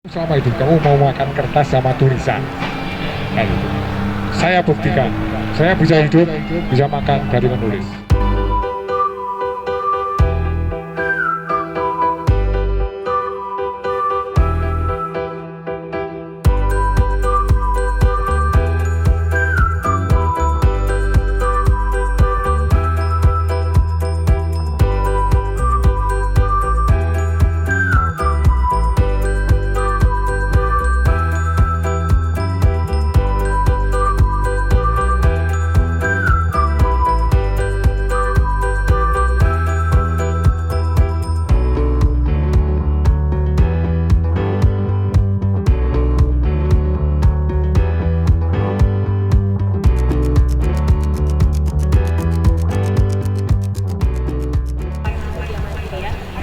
Selama hidup kamu mau makan kertas sama tulisan. Nah, gitu. Saya buktikan, saya bisa hidup, bisa makan dari menulis.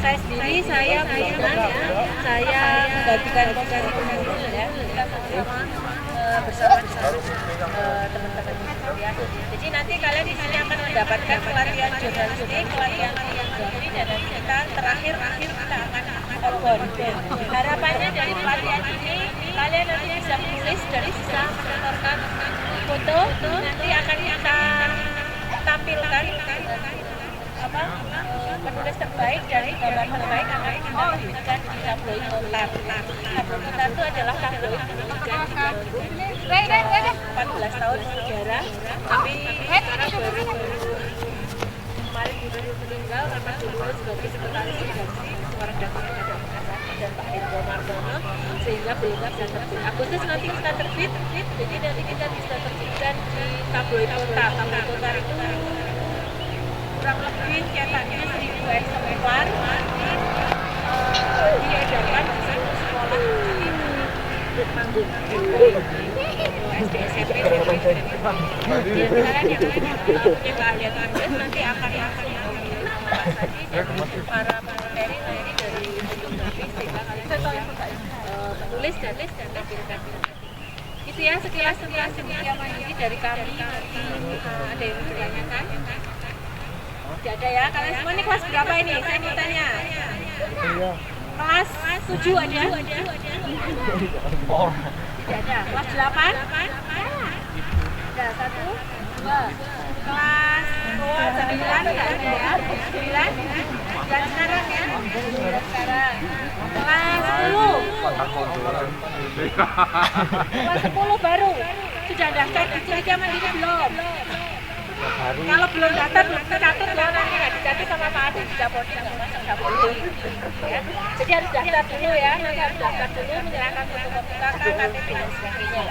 Saya sendiri, saya menggantikan posisi ya, kita sama-sama bersama teman-teman ya. Jadi nanti kalian di sini akan mendapatkan pelatihan jurnalistik, pelatihan fotografi, dan nanti kita terakhir kita akan outbound. Harapannya dari pelatihan ini kalian nanti bisa menulis dan bisa menonton foto, nanti akan kita tampilkan penulis terbaik dari gambar terbaik akan kita berikan di tabloid Kotar. Tabloid Kotar itu adalah tabloid pendidikan di 14 tahun sejarah, tapi sekarang baru kemarin baru meninggal karena dulu sebagai sekretaris redaksi Suara Dakwah dan Pak Hendro Martono, sehingga belum bisa terbit. Agustus nanti kita terbit, jadi nanti kita bisa terbitkan di tabloid Kotar. Tabloid Kotar itu kurang lebih cetaknya 1000 eksemplar, diedarkan di satu sekolah di Manggung, SD SMP. Jadi kalian yang punya keahlian menulis nanti akan menguasai para materi dari fotografi sehingga kalian menulis dan menampilkan. Itu ya sekilas ini dari kami. Ada yang ditanyakan? Tidak ada ya, kalian semua ini kelas berapa ini? Saya mau tanya. Kelas 7 ada? Tidak ada. Kelas 8? Ada, 1, 2. Kelas 9 tidak ada ya? 9? Dan sekarang ya? Sekarang. Kelas 10? Kelas 10 baru? Sudah daftar di Cilicia Mandiri belum? Kalau belum daftar, belum tercatat ya, nanti nggak dicatat sama Pak Adi, tidak boleh ya. Jadi harus daftar dulu ya, nanti harus daftar dulu, menyerahkan fotokopi KK, KTP dan sebagainya.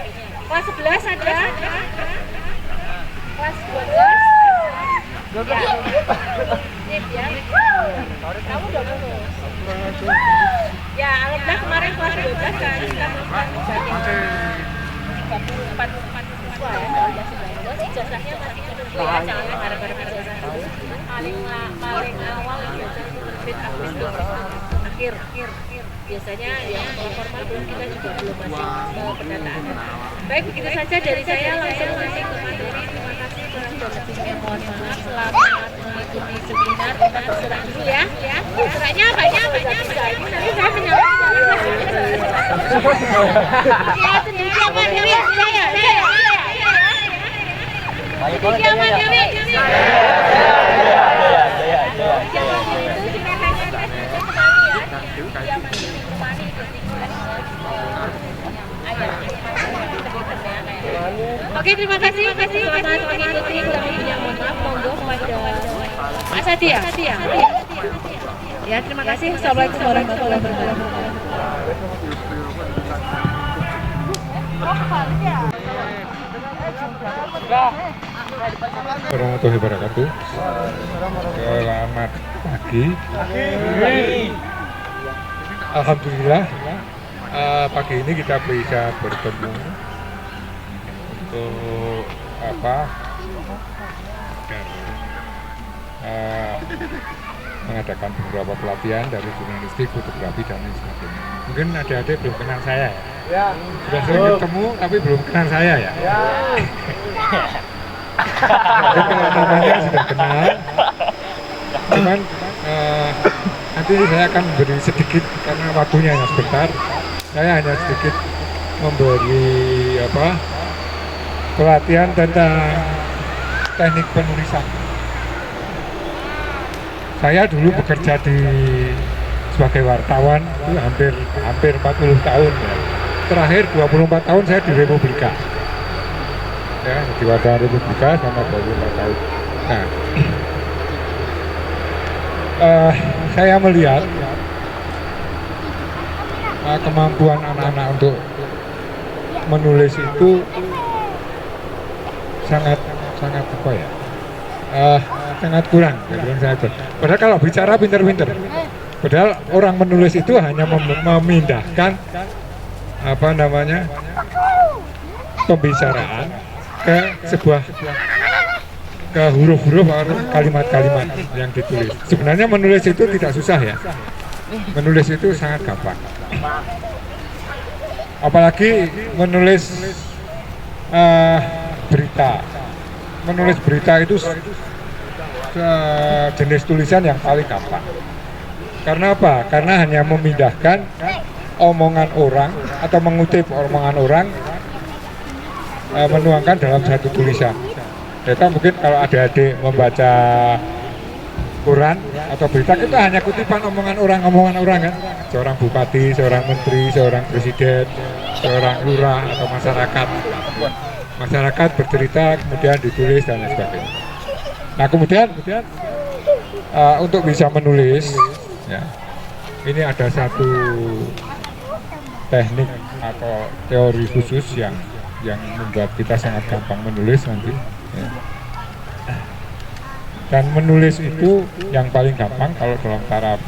Kelas 11 ada? Kelas 12? Ya. Sip ya. Kamu udah lulus? Ya, alhamdulillah kemarin kelas 12 kan, kita melakukan 34 siswa ya, ijazahnya masih menunggu ya, jangan harap-harap ijazah dulu. Paling awal ijazah terbit Agustus akhir. Biasanya yang formal belum, kita juga belum masuk pendataan. Baik, begitu saja dari saya, langsung masuk ke materi. Terima kasih kurang dan lebihnya, mohon maaf. Selamat mengikuti seminar. Kita terserah dulu ya. Terserahnya banyak. Nanti saya menyampaikan. Ya, sendiri apa Dewi? Saya. Sendiri apa Dewi? Oke, terima kasih. Selamat mengikuti. Kami punya mohon maaf, monggo kepada Pak Sadia. Ya, terima kasih. Assalamualaikum warahmatullahi wabarakatuh. Warahmatullahi wabarakatuh. Selamat pagi. Alhamdulillah pagi ini kita bisa bertemu untuk mengadakan beberapa pelatihan dari jurnalistik, fotografi dan lain sebagainya. Mungkin adik-adik belum kenal saya ya. Sudah sering ketemu tapi belum kenal saya ya. Mungkin kalau namanya sudah kenal. Cuman nanti saya akan beri sedikit karena waktunya yang sebentar. Saya hanya sedikit memberi pelatihan tentang teknik penulisan. Saya dulu bekerja sebagai wartawan itu hampir 40 tahun ya. Terakhir 24 tahun saya di Republika. Ya, di wartawan Republika sama 24 tahun. Nah, saya melihat kemampuan anak-anak untuk menulis itu sangat sangat kurang. Padahal kalau bicara pinter-pinter, padahal orang menulis itu hanya memindahkan pembicaraan ke huruf-huruf atau kalimat-kalimat yang ditulis. Sebenarnya menulis itu tidak susah ya. Menulis itu sangat gampang. Apalagi menulis berita. Menulis berita itu jenis tulisan yang paling gampang. Karena apa? Karena hanya memindahkan omongan orang atau mengutip omongan orang, menuangkan dalam satu tulisan. Kita mungkin kalau adik-adik membaca Quran atau berita, kita hanya kutipan omongan orang kan, seorang bupati, seorang menteri, seorang presiden, seorang lurah atau masyarakat bercerita kemudian ditulis dan lain sebagainya. Nah kemudian untuk bisa menulis ya, ini ada satu teknik atau teori khusus yang membuat kita sangat gampang menulis nanti ya. Dan menulis itu yang paling gampang kalau dalam taraf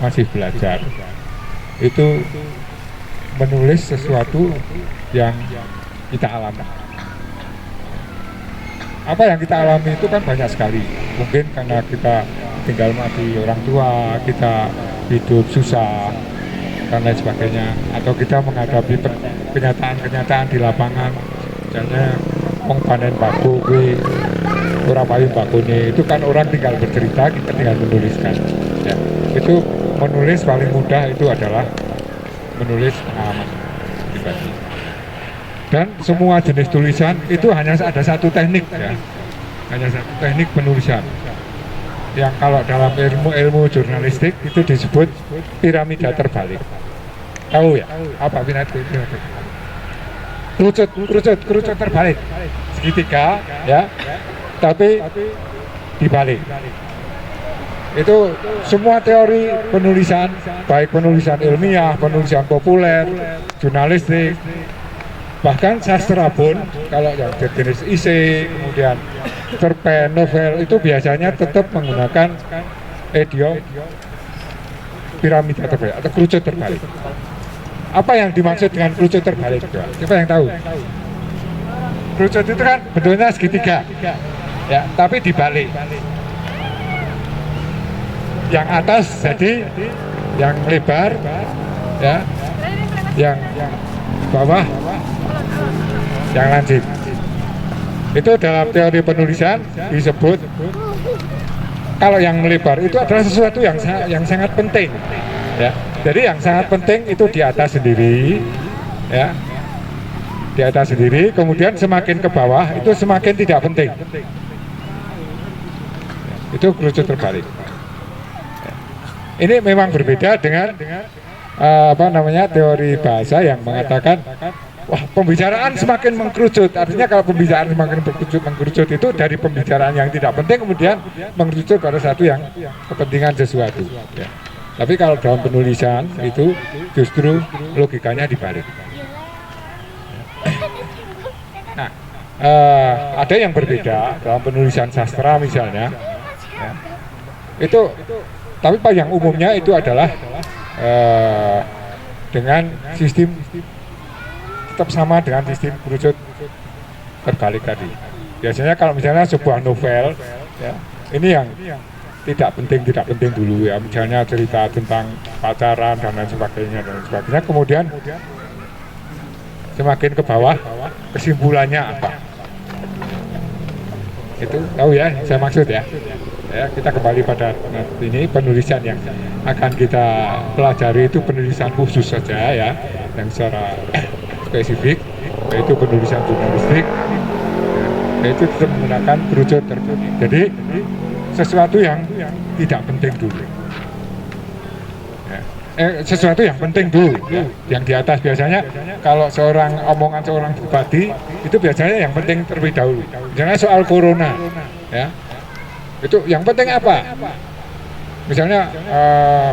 masih belajar itu menulis sesuatu yang kita alami. Apa yang kita alami itu kan banyak sekali. Mungkin karena kita tinggal mati orang tua, kita hidup susah dan lain sebagainya, atau kita menghadapi kenyataan di lapangan, misalnya wong panen baku, orang payu bakune, itu kan orang tinggal bercerita, kita tinggal menuliskan. Ya, itu menulis paling mudah itu adalah menulis pengalaman pribadi. Dan semua jenis tulisan itu hanya ada satu teknik ya, hanya satu teknik penulisan. Yang kalau dalam ilmu jurnalistik itu disebut piramida terbalik. Tahu ya? Apa piramida terbalik? Kerucut terbalik. Segitiga ya, tapi dibalik. Itu semua teori penulisan, baik penulisan ilmiah, penulisan populer, jurnalistik, bahkan sastra pun, kalau yang jenis esai, kemudian cerpen, novel, itu biasanya tetap menggunakan idiom piramida terbalik atau kerucut terbalik. Apa yang dimaksud dengan kerucut terbalik? Siapa yang tahu? Kerucut itu kan bentuknya segitiga, ya, tapi dibalik. Yang atas jadi yang lebar, ya, yang bawah yang lancip. Itu dalam teori penulisan disebut, kalau yang melebar itu adalah sesuatu yang sangat penting ya. Jadi yang sangat penting itu di atas sendiri ya, di atas sendiri, kemudian semakin ke bawah itu semakin tidak penting. Itu kerucut terbalik. Ini memang berbeda dengan teori bahasa yang mengatakan wah, pembicaraan semakin mengkerucut. Artinya kalau pembicaraan semakin mengkerucut itu dari pembicaraan yang tidak penting kemudian mengerucut pada satu yang kepentingan sesuatu ya. Tapi kalau dalam penulisan itu justru logikanya dibalik. Nah, ada yang berbeda dalam penulisan sastra misalnya ya. Itu tapi yang umumnya itu adalah dengan sistem tetap sama dengan sistem kerucut terbalik tadi. Biasanya kalau misalnya sebuah novel ya, ini yang tidak penting dulu ya, misalnya cerita tentang pacaran dan lain sebagainya, kemudian semakin ke bawah kesimpulannya apa, itu tahu ya saya maksud ya. Ya, kita kembali pada ini penulisan yang akan kita pelajari itu penulisan khusus saja ya. yang secara spesifik, yaitu penulisan jurnalistik, yaitu tetap menggunakan kerucut tertulis. Jadi sesuatu yang tidak penting dulu. Sesuatu yang penting dulu, yang di atas. Biasanya kalau omongan seorang bupati itu biasanya yang penting terlebih dahulu. Misalnya soal corona, ya, itu yang penting apa? Misalnya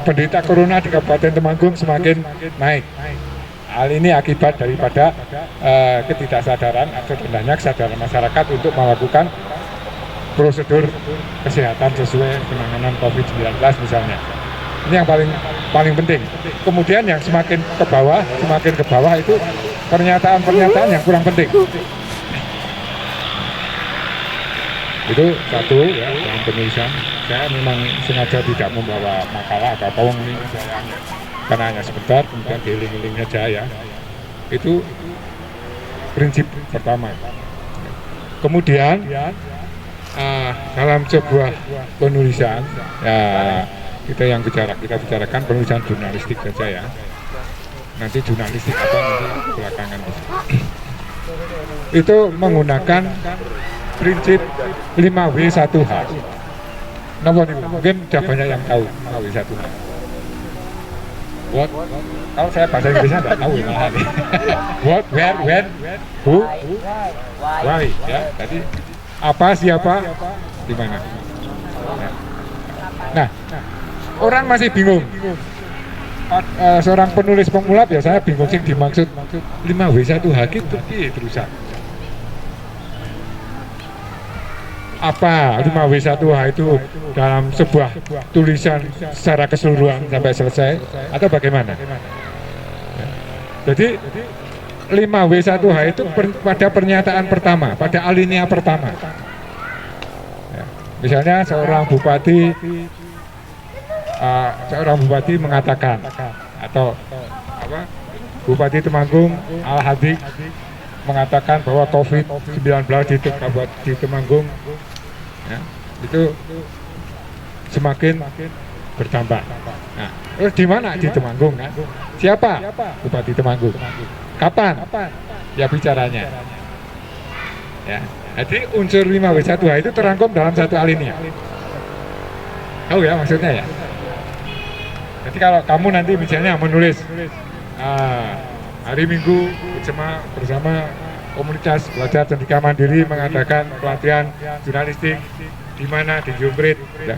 penderita corona di Kabupaten Temanggung semakin naik. Hal ini akibat daripada ketidaksadaran atau rendahnya kesadaran masyarakat untuk melakukan prosedur kesehatan sesuai penanganan COVID-19 misalnya. Ini yang paling penting. Kemudian yang semakin ke bawah itu pernyataan-pernyataan yang kurang penting. Itu satu ya, dalam penulisan. Saya memang sengaja tidak membawa makalah atau pawang ini karena hanya sebentar, kemudian diiling-iling saja ya. Itu prinsip pertama. Kemudian dalam sebuah penulisan ya, kita bicarakan penulisan jurnalistik saja ya. Nanti jurnalistik apa nanti belakangan itu menggunakan prinsip 5W1H. Mungkin sudah banyak yang tahu 5W1H. What? Kalau saya bahasa Inggrisnya nggak tahu malah nih. What, where, when, who, why. Ya, tadi apa, siapa, di mana. Nah, orang masih bingung. Seorang penulis pemula biasanya bingung sih dimaksud 5W1H itu terusan. Apa 5W1H itu dalam sebuah tulisan secara keseluruhan sampai selesai atau bagaimana? Jadi 5W1H itu pada pernyataan pertama, pada alinea pertama. Misalnya seorang bupati mengatakan atau Bupati Temanggung Al-Hadik mengatakan bahwa COVID-19 di Temanggung ya, itu semakin bertambah. Nah, terus di mana di Temanggung? Kan? Siapa? Bupati Temanggung. Kapan? Ya bicaranya. Ya, jadi unsur 5W1H itu terangkum dalam satu alinea. Tahu ya maksudnya ya? Jadi kalau kamu nanti misalnya menulis hari Minggu bersama komunitas belajar cendekia mandiri mengadakan pelatihan jurnalistik di mana di Jumprit. Ya.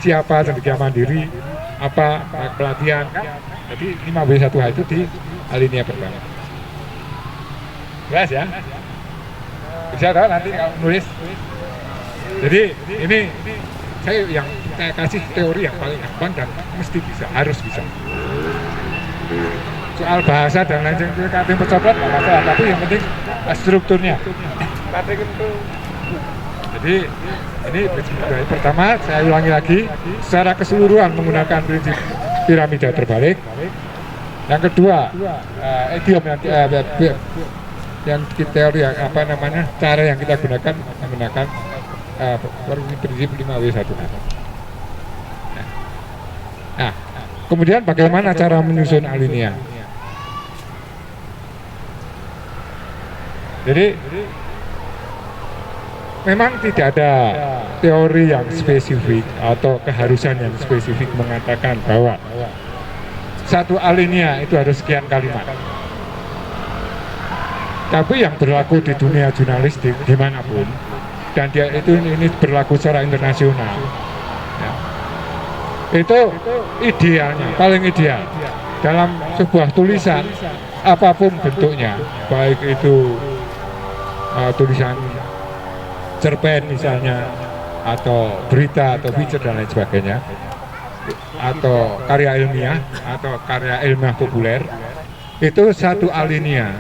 Siapa cendekia mandiri, apa pelatihan kan? Jadi 5W1H itu di alinea pertama. Jelas ya? Bisa tahu nanti kalau menulis. Jadi ini saya kasih teori yang paling gampang dan mesti bisa, harus bisa. Soal bahasa dan lain sebagainya kating percobaan nggak masalah, tapi yang penting strukturnya. Jadi ini pertama saya ulangi lagi, secara keseluruhan menggunakan prinsip piramida terbalik. Yang kedua, idiom yang teori apa namanya, cara yang kita gunakan menggunakan prinsip 5W1H. Nah, kemudian bagaimana cara menyusun alinea? Jadi memang tidak ada teori yang spesifik atau keharusan yang spesifik mengatakan bahwa satu alinea itu harus sekian kalimat. Tapi yang berlaku di dunia jurnalistik dimanapun, dan ini berlaku secara internasional, ya, itu idealnya, paling ideal dalam sebuah tulisan apapun bentuknya, baik itu tulisan cerpen misalnya, atau berita atau feature dan lain sebagainya, atau karya ilmiah atau karya ilmiah populer, itu satu alinea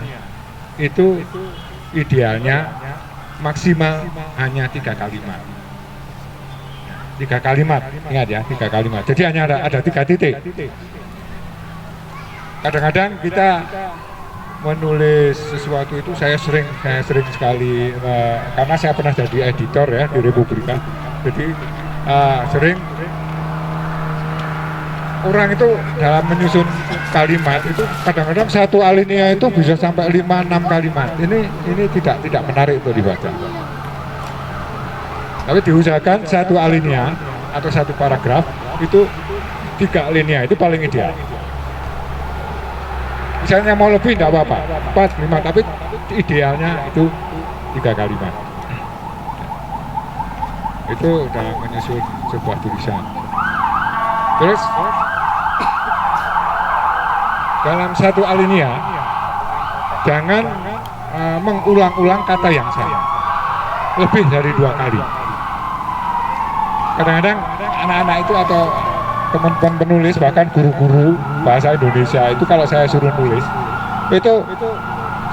itu idealnya maksimal hanya 3 kalimat. 3 kalimat, ingat ya, 3 kalimat. Jadi hanya ada 3 titik. Kadang-kadang kita menulis sesuatu itu saya sering sekali karena saya pernah jadi editor ya di Republika. Jadi sering orang itu dalam menyusun kalimat itu kadang-kadang satu alinea itu bisa sampai 5-6 kalimat. Ini tidak menarik untuk dibaca. Tapi diusahakan satu alinea atau satu paragraf itu 3 alinea itu paling ideal. Misalnya mau lebih tidak apa-apa, 4, 5, tapi idealnya itu 3 kalimat. Itu dalam menyusun sebuah tulisan. Terus dalam satu alinea jangan mengulang-ulang kata yang sama lebih dari 2 kali. Kadang-kadang anak-anak itu atau teman-teman penulis bahkan guru-guru bahasa Indonesia itu kalau saya suruh nulis itu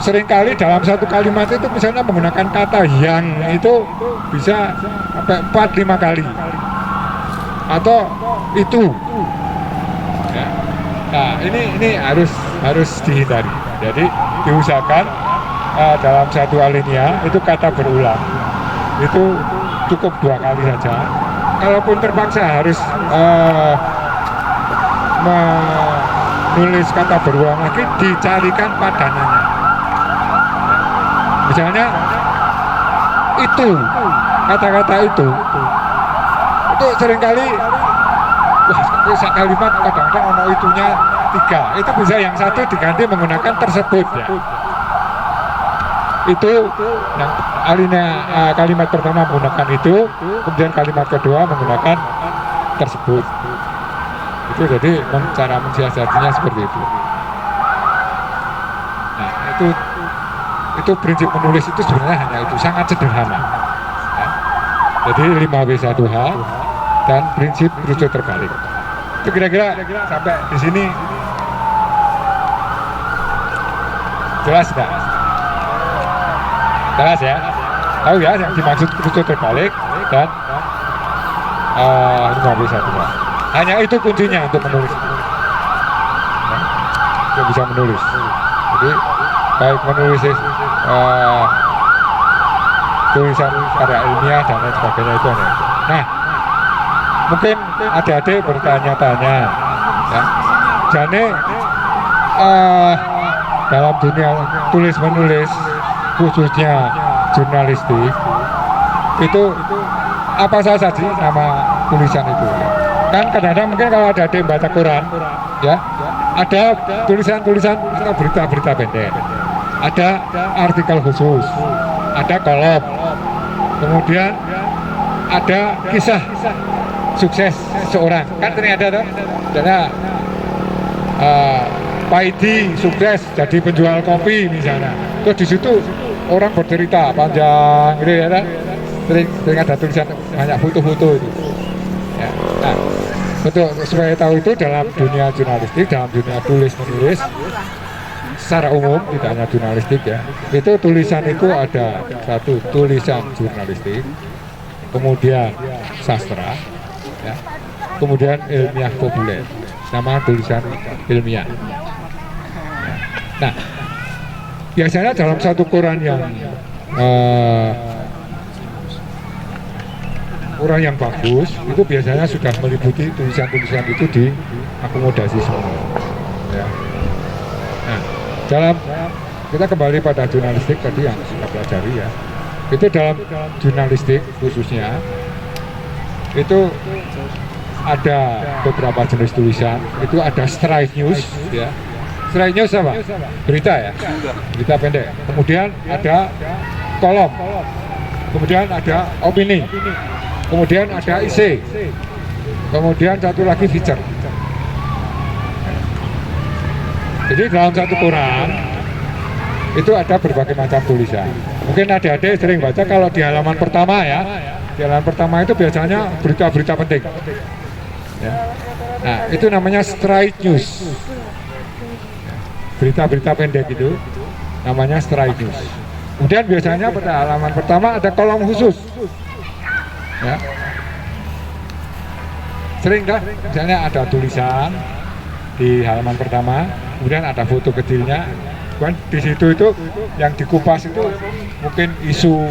seringkali dalam satu kalimat itu misalnya menggunakan kata yang itu bisa sampai 4-5 kali atau itu ya. Nah ini harus dihindari. Jadi diusahakan dalam satu alinea itu kata berulang itu cukup 2 kali saja. Kalaupun terpaksa harus menulis kata berulang lagi, dicarikan padanannya. Misalnya itu kata-kata itu seringkali wah kalimat kadang-kadang ono itunya 3, itu bisa yang satu diganti menggunakan tersebut ya. Itu yang alinea kalimat pertama menggunakan itu, kemudian kalimat kedua menggunakan tersebut. Itu jadi cara mensiasatinya seperti itu. Nah itu prinsip menulis itu sebenarnya hanya itu, sangat sederhana ya. Jadi 5W1H dan prinsip rujuk terbalik. Itu kira-kira sampai di sini jelas nggak? Jelas ya? Tahu ya yang dimaksud rujuk terbalik dan 5W1H. Hanya itu kuncinya untuk menulis. Ya, untuk bisa menulis. Jadi baik menulis tulisan karya ilmiah dan lain sebagainya itu hanya itu. Nah, mungkin adik-adik bertanya-tanya ya, jadi dalam dunia tulis menulis khususnya jurnalistik itu apa saja sih nama tulisan itu ya? Kan kadang-kadang mungkin kalau ada adik baca koran ya ada tulisan-tulisan atau berita-berita pendek, ada artikel khusus, ada kolom, kemudian ada kisah sukses seseorang, kan ternyata ada Pak Idi sukses jadi penjual kopi misalnya, terus di situ orang bercerita panjang gitu ya, sering ada tulisan banyak foto-foto itu ya. Nah, untuk supaya tahu itu dalam dunia jurnalistik, dalam dunia tulis menulis secara umum, tidak hanya jurnalistik ya, itu tulisan itu ada satu tulisan jurnalistik, kemudian sastra ya, kemudian ilmiah populer, nama tulisan ilmiah ya. Nah biasanya dalam satu koran yang bagus itu biasanya sudah meliputi tulisan-tulisan itu diakomodasi semua ya. Nah dalam kita kembali pada jurnalistik tadi yang kita pelajari ya, itu dalam jurnalistik khususnya itu ada beberapa jenis tulisan. Itu ada straight news ya. Straight news apa? Berita ya, berita pendek. Kemudian ada kolom, kemudian ada opini, kemudian ada isi, kemudian satu lagi feature. Jadi dalam satu koran itu ada berbagai macam tulisan. Mungkin adik-adik sering baca kalau di halaman pertama ya. Di halaman pertama itu biasanya berita-berita penting ya. Nah itu namanya straight news, berita-berita pendek itu namanya straight news. Kemudian biasanya pada halaman pertama ada kolom khusus ya. Sering dah misalnya ada tulisan di halaman pertama, kemudian ada foto kecilnya, kan di situ itu yang dikupas itu mungkin isu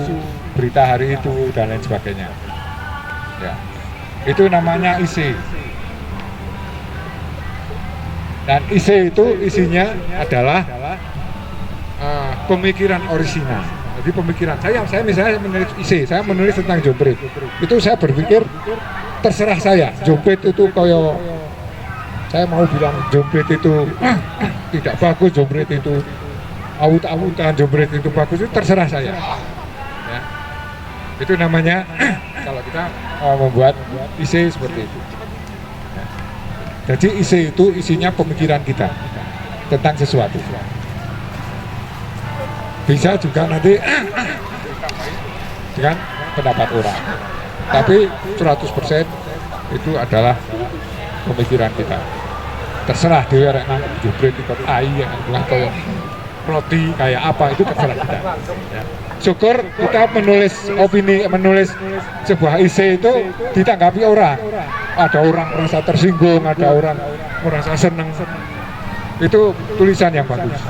berita hari itu dan lain sebagainya ya. Itu namanya isi. Dan IC itu isinya adalah pemikiran orisinal. Jadi pemikiran saya misalnya menulis IC, saya menulis tentang jompret. Itu saya berpikir terserah saya. Jompret itu kayak saya mau bilang jompret itu tidak bagus, jompret itu awut-awutan, jompret itu bagus, itu terserah saya. Ya. Itu namanya kalau kita membuat IC seperti itu. Ya. Jadi IC itu isinya pemikiran kita tentang sesuatu. Bisa juga nanti dengan pendapat orang, tapi 100% itu adalah pemikiran kita. Terserah dia rek jebret ikut ai yang kayak roti kayak apa itu terserah kita. Ya. Syukur kita menulis opini, menulis sebuah isi itu ditanggapi orang. Ada orang merasa tersinggung, ada orang merasa senang. Itu tulisan yang bagus.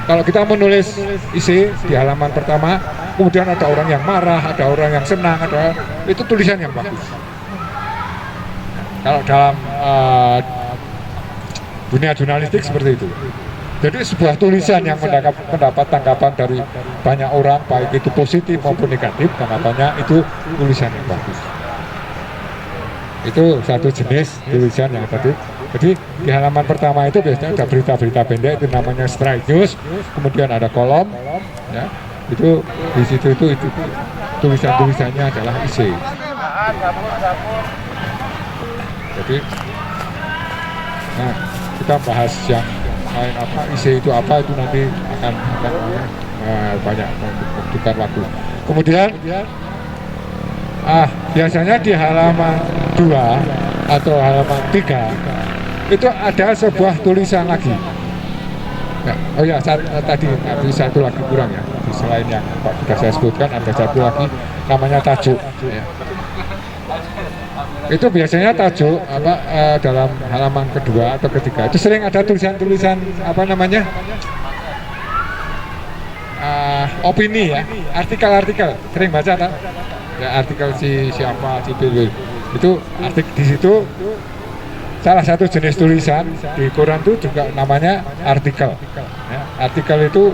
Kalau kita menulis isi di halaman pertama, kemudian ada orang yang marah, ada orang yang senang, itu tulisan yang bagus. Kalau dalam dunia jurnalistik seperti itu. Jadi sebuah tulisan yang mendapat tanggapan dari banyak orang, baik itu positif maupun negatif, tanggapannya itu tulisan yang bagus. Itu satu jenis tulisan yang tadi. Jadi di halaman pertama itu biasanya ada berita-berita pendek, itu namanya strike news. Kemudian ada kolom, ya, itu di situ itu tulisan-tulisannya adalah isi. Jadi, nah kita bahas yang lain apa isi itu apa itu nanti akan banyak membutuhkan waktu. Kemudian biasanya di halaman 2 atau halaman 3 itu ada sebuah tulisan lagi. Ya, oh ya, tadi satu lagi kurang ya. Selain yang sudah saya sebutkan ada satu lagi namanya tajuk. Ya. Itu biasanya tajuk dalam halaman kedua atau ketiga itu sering ada tulisan-tulisan apa namanya opini ya, artikel-artikel sering baca kan? Ya artikel siapa si Billy itu artikel di situ. Salah satu jenis tulisan di koran itu juga namanya artikel. Ya, artikel itu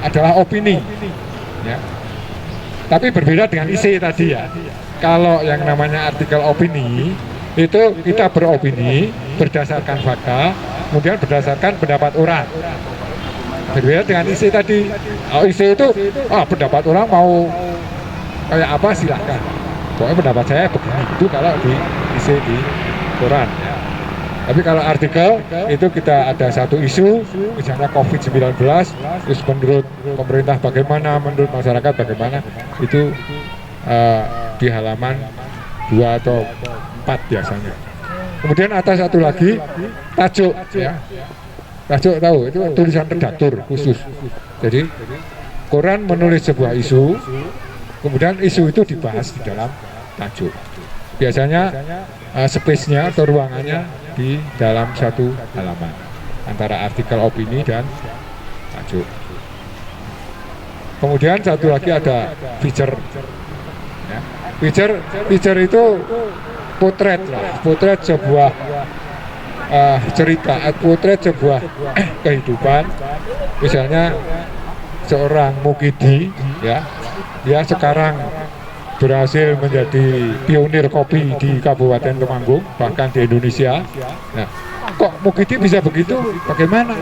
adalah opini, ya. Tapi berbeda dengan isi tadi ya. Kalau yang namanya artikel opini itu kita beropini berdasarkan fakta, kemudian berdasarkan pendapat orang. Berbeda dengan isi tadi. Isi itu pendapat orang mau kayak apa silahkan. Pokoknya pendapat saya begini. Itu kalau di isi di koran. Ya. Tapi kalau artikel itu kita ada satu isu, misalnya COVID-19, terus menurut pemerintah bagaimana, menurut masyarakat bagaimana, itu di halaman 2 atau 4 biasanya. Kemudian atas satu lagi tajuk, ya. Tajuk tahu itu tulisan redaktur khusus. Jadi koran menulis sebuah isu, kemudian isu itu dibahas di dalam tajuk. Biasanya space-nya atau ruangannya di dalam satu halaman antara artikel opini dan tajuk. Kemudian satu lagi ada feature. Ya. Feature itu potret lah, potret sebuah cerita, potret sebuah kehidupan. Misalnya seorang mukidi, ya, dia sekarang berhasil menjadi pionir kopi di Kabupaten Temanggung, bahkan di Indonesia. Nah, kok mukidi bisa begitu? Bagaimana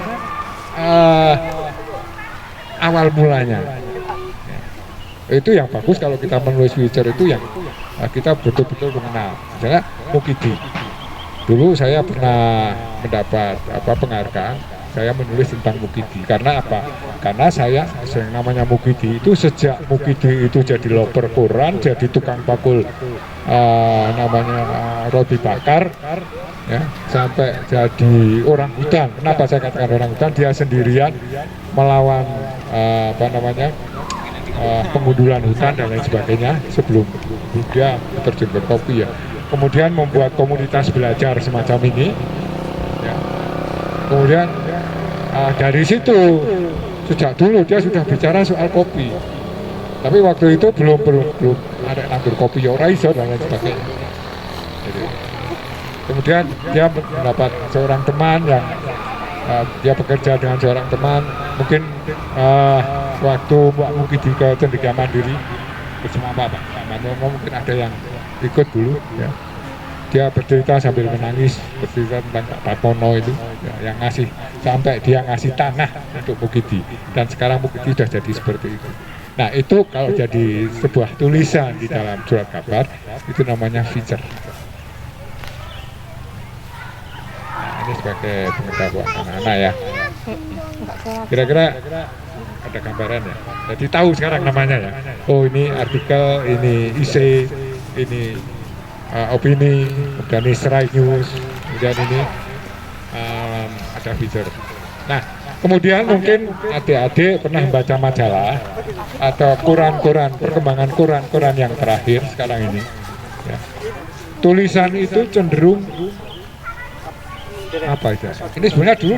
awal mulanya? Ya. Itu yang bagus kalau kita menulis feature itu yang kita betul-betul mengenal. Misalnya mukidi. Dulu saya pernah mendapat penghargaan. Saya menulis tentang mukidi. Karena apa? Karena saya yang namanya mukidi itu sejak mukidi itu jadi loper koran, jadi tukang pakul namanya roti bakar, ya, sampai jadi orang hutan. Kenapa saya katakan orang hutan? Dia sendirian melawan pengundulan hutan dan lain sebagainya sebelum dia terjun ke kopi ya. Kemudian membuat komunitas belajar semacam ini. Ya. Kemudian dari situ sejak dulu dia sudah bicara soal kopi. Tapi waktu itu belum ada nandur kopi ora iso dan lain sebagainya. Jadi, kemudian dia mendapat seorang teman yang dia bekerja dengan seorang teman, mungkin waktu Mbak Mukidi ke Cendekia Mandiri bersama Pak Manono, mungkin ada yang ikut dulu ya. Dia bercerita sambil menangis, bercerita tentang Pak Patono itu ya, yang ngasih, sampai dia ngasih tanah untuk Mukidi, dan sekarang Mukidi sudah jadi seperti itu. Nah itu kalau jadi sebuah tulisan di dalam surat kabar, itu namanya feature. Nah ini sebagai pengetahuan anak-anak ya. Kira-kira ada gambaran ya. Jadi tahu sekarang namanya ya. Oh ini artikel, ini IC, ini opini, kemudian ini Serai News, kemudian ini ada feature. Nah, kemudian mungkin adik-adik pernah baca majalah atau koran-koran, perkembangan koran-koran yang terakhir sekarang ini. Ya. Tulisan itu cenderung apa itu? Ini sebenarnya dulu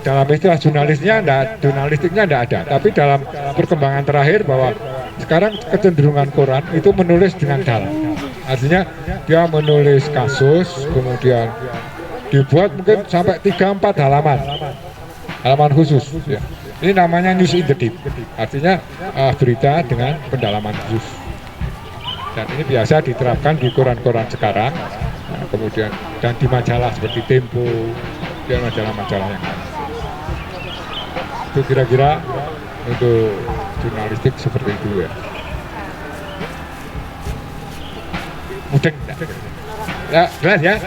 dalam istilah jurnalistiknya tidak ada, tapi dalam perkembangan terakhir bahwa sekarang kecenderungan koran itu menulis dengan dalam. Artinya dia menulis kasus, kemudian dibuat mungkin sampai 3-4 halaman khusus. Ya. Ini namanya news in the deep, artinya berita dengan pendalaman khusus. Dan ini biasa diterapkan di koran-koran sekarang, nah, kemudian dan di majalah seperti Tempo, dan majalah-majalah yang lain. Itu kira-kira untuk jurnalistik seperti itu ya. Mudeng ya, jelas ya.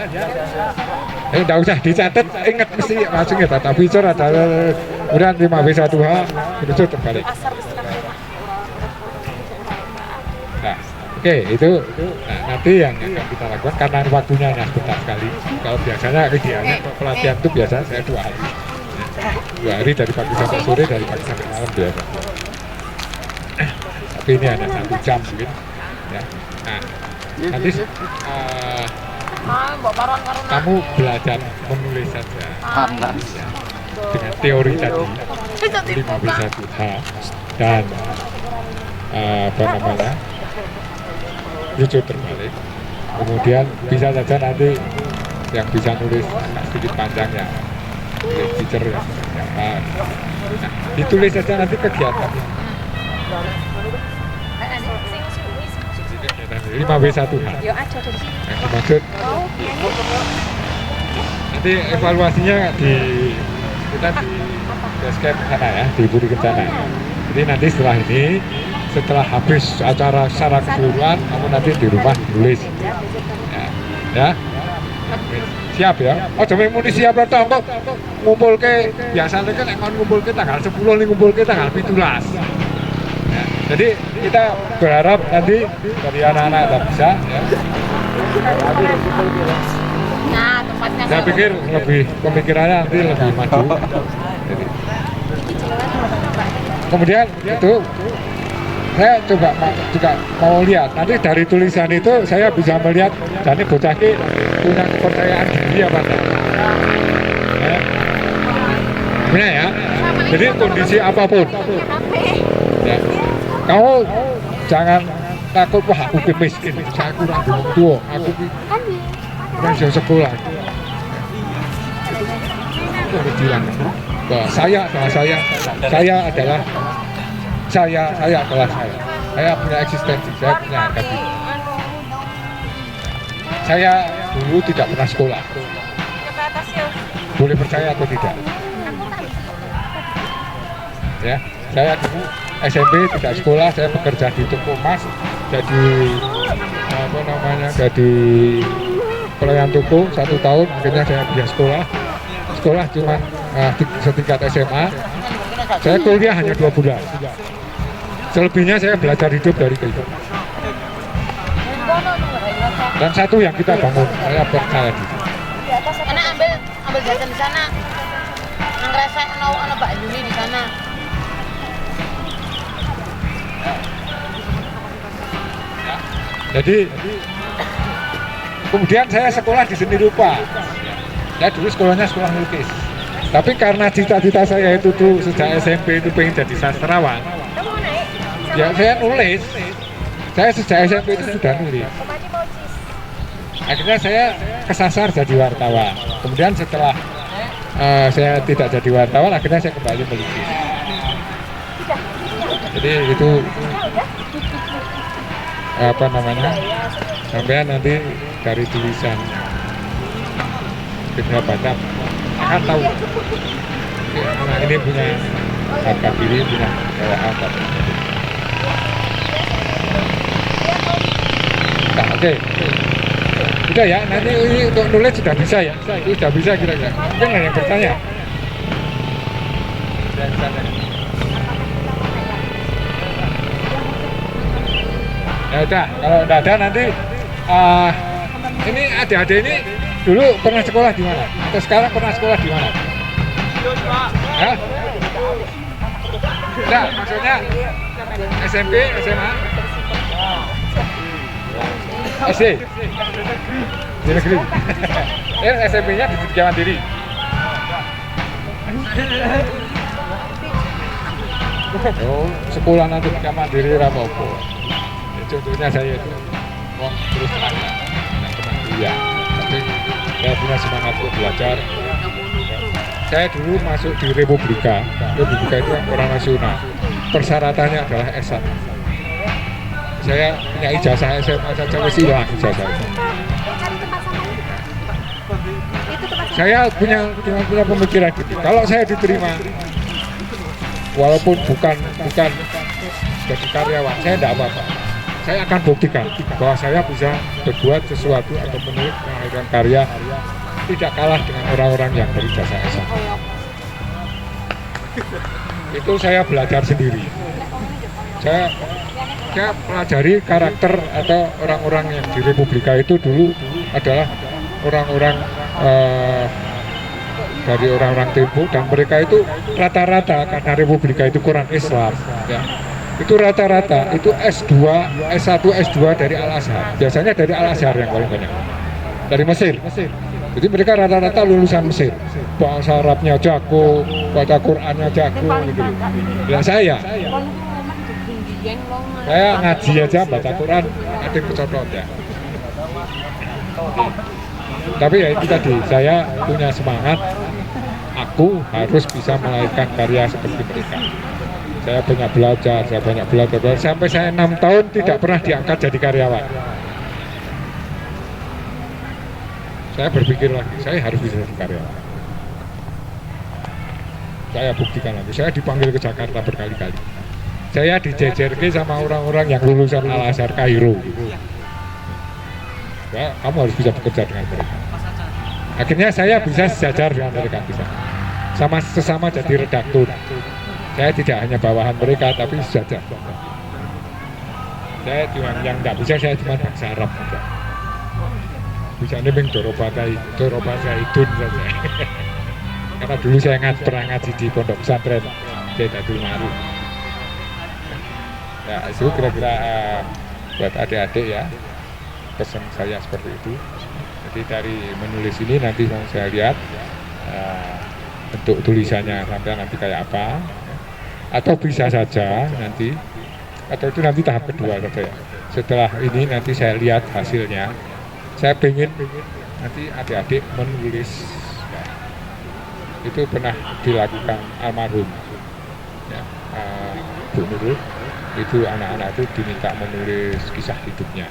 Tidak usah dicatat, ingat mesti langsung ya. Tata feature ada kemudian 5W1H itu terbalik. Nah, oke itu. Nah, nanti yang akan kita lakukan karena waktunya hanya sebentar sekali. Kalau biasanya idealnya pelatihan itu biasa saya 2 hari. 2 hari dari pagi sampai sore, dari pagi sampai malam biasa. Tapi ini hanya 1 jam mungkin. Ya. Nah, nanti kamu belajar menulis saja ya, dengan teori tadi 5W1H dan apa namanya lucu terbalik. Kemudian bisa saja nanti yang bisa nulis agak sedikit panjang ya, feature yang nah, ditulis saja nanti kegiatan 5W1H. Yang dimaksud nanti evaluasinya kita di basecamp sana ya, di Budi Kencana. Jadi nanti setelah habis acara secara keseluruhan, kamu nanti di rumah tulis. Ya. Siap ya. Oh, jangan muni siap lah toh, kok ngumpul ke biasanya kan ngumpul ke tanggal 10 nih, ngumpul ke tanggal 17. Jadi kita berharap nanti dari anak-anak yang bisa ya. Nah, tempatnya saya pikir lebih pemikirannya nanti lebih maju. Jadi. Kemudian itu saya coba juga mau lihat nanti dari tulisan itu saya bisa melihat dan ini bocah ini punya kepercayaan diri apa enggak. Ya. Benar ya. Jadi kondisi apapun. Ya. Kamu jangan takut, wah aku miskin, saya kurang tua, aku kurang jauh sekolah. Itu harus bilang bahwa saya adalah saya punya eksistensi, saya punya harga diri. Saya dulu tidak pernah sekolah. Boleh percaya atau tidak? Ya, saya dulu SMP tidak sekolah, saya bekerja di toko emas, jadi jadi pelayan toko 1 tahun, akhirnya saya biasa sekolah cuma setingkat SMA. Saya kuliah hanya 2 bulan. Selebihnya saya belajar hidup dari kehidupan. Dan satu yang kita bangun, saya percaya diri. Karena ambil jajan di sana, ngerasa ono Mbak Yuni di sana. Jadi kemudian saya sekolah di seni rupa. Saya dulu sekolahnya sekolah melukis. Tapi karena cita-cita saya itu tuh sejak SMP itu pengen jadi sastrawan. Ya saya nulis. Saya sejak SMP itu sudah nulis. Akhirnya saya kesasar jadi wartawan. Kemudian setelah saya tidak jadi wartawan, akhirnya saya kembali melukis. Jadi itu apa namanya, sampai nanti dari tulisan kita baca akan tahu ya, anak ini punya harga diri, punya kekayaan. Nah, oke. Sudah ya, nanti ini untuk nulis sudah bisa ya, sudah bisa kira-kira. Mungkin ada yang bertanya. Ya udah, kalau udah ada nanti ini adik-adik ini dulu pernah sekolah di mana? Atau sekarang pernah sekolah di mana? Ya? Enggak, maksudnya SMP, SMA? SD? Di negeri? SMP-nya di Pendidikan Mandiri? Oh, sekolah nanti Pendidikan Mandiri Rapopo. Contohnya saya itu terus tanya, tidak pernah kuliah, tapi saya punya semangat untuk belajar. Saya dulu masuk di Republika itu orang nasional, persyaratannya adalah S1. Saya punya ijazah SMA saja masih hilang ijazah itu. Saya punya pemikiran gitu, kalau saya diterima, walaupun bukan jadi karyawan, saya tidak apa-apa. Saya akan buktikan bahwa saya bisa berbuat sesuatu atau melahirkan karya tidak kalah dengan orang-orang yang berijazah S1. Itu saya belajar sendiri. Saya pelajari karakter atau orang-orang yang di Republika itu dulu adalah orang-orang dari orang-orang Tempo, dan mereka itu rata-rata karena Republika itu kurang Islam. Ya. Itu rata-rata itu S2, S1, S2 dari Al-Azhar. Biasanya dari Al-Azhar yang paling banyak. Dari Mesir. Jadi mereka rata-rata lulusan Mesir. Bahasa Arabnya jago, baca Qur'annya jago gitu. Dan saya ngaji aja baca Qur'an, ada kecodot ya. Tapi ya itu tadi, saya punya semangat, aku harus bisa melahirkan karya seperti mereka. Saya banyak belajar, sampai saya 6 tahun tidak pernah diangkat jadi karyawan. Saya berpikir lagi, saya harus bisa jadi karyawan. Saya buktikan lagi, saya dipanggil ke Jakarta berkali-kali. Saya dijejerke sama orang-orang yang lulusan Al-Azhar Kairo. Ya, kamu harus bisa bekerja dengan mereka. Akhirnya saya bisa sejajar dengan mereka, bisa. Sesama jadi redaktur. Saya tidak hanya bawahan mereka, tapi sejajar. Saya cuma yang tidak bisa, saya cuma bahasa Arab saja. Bisa nih Dorobasa Idun saja. Karena dulu saya pernah ngaji di pondok pesantren Jaidatul Ma'arif. Ya itu kira-kira buat adik-adik ya, pesan saya seperti itu. Jadi dari menulis ini nanti saya lihat bentuk tulisannya sampai nanti kayak apa. Atau bisa saja nanti, atau itu nanti tahap kedua saja ya. Setelah ini nanti saya lihat hasilnya. Saya pengen nanti adik-adik menulis ya. Itu pernah dilakukan almarhum ya, Bu Nurul. Itu anak-anak itu diminta menulis kisah hidupnya,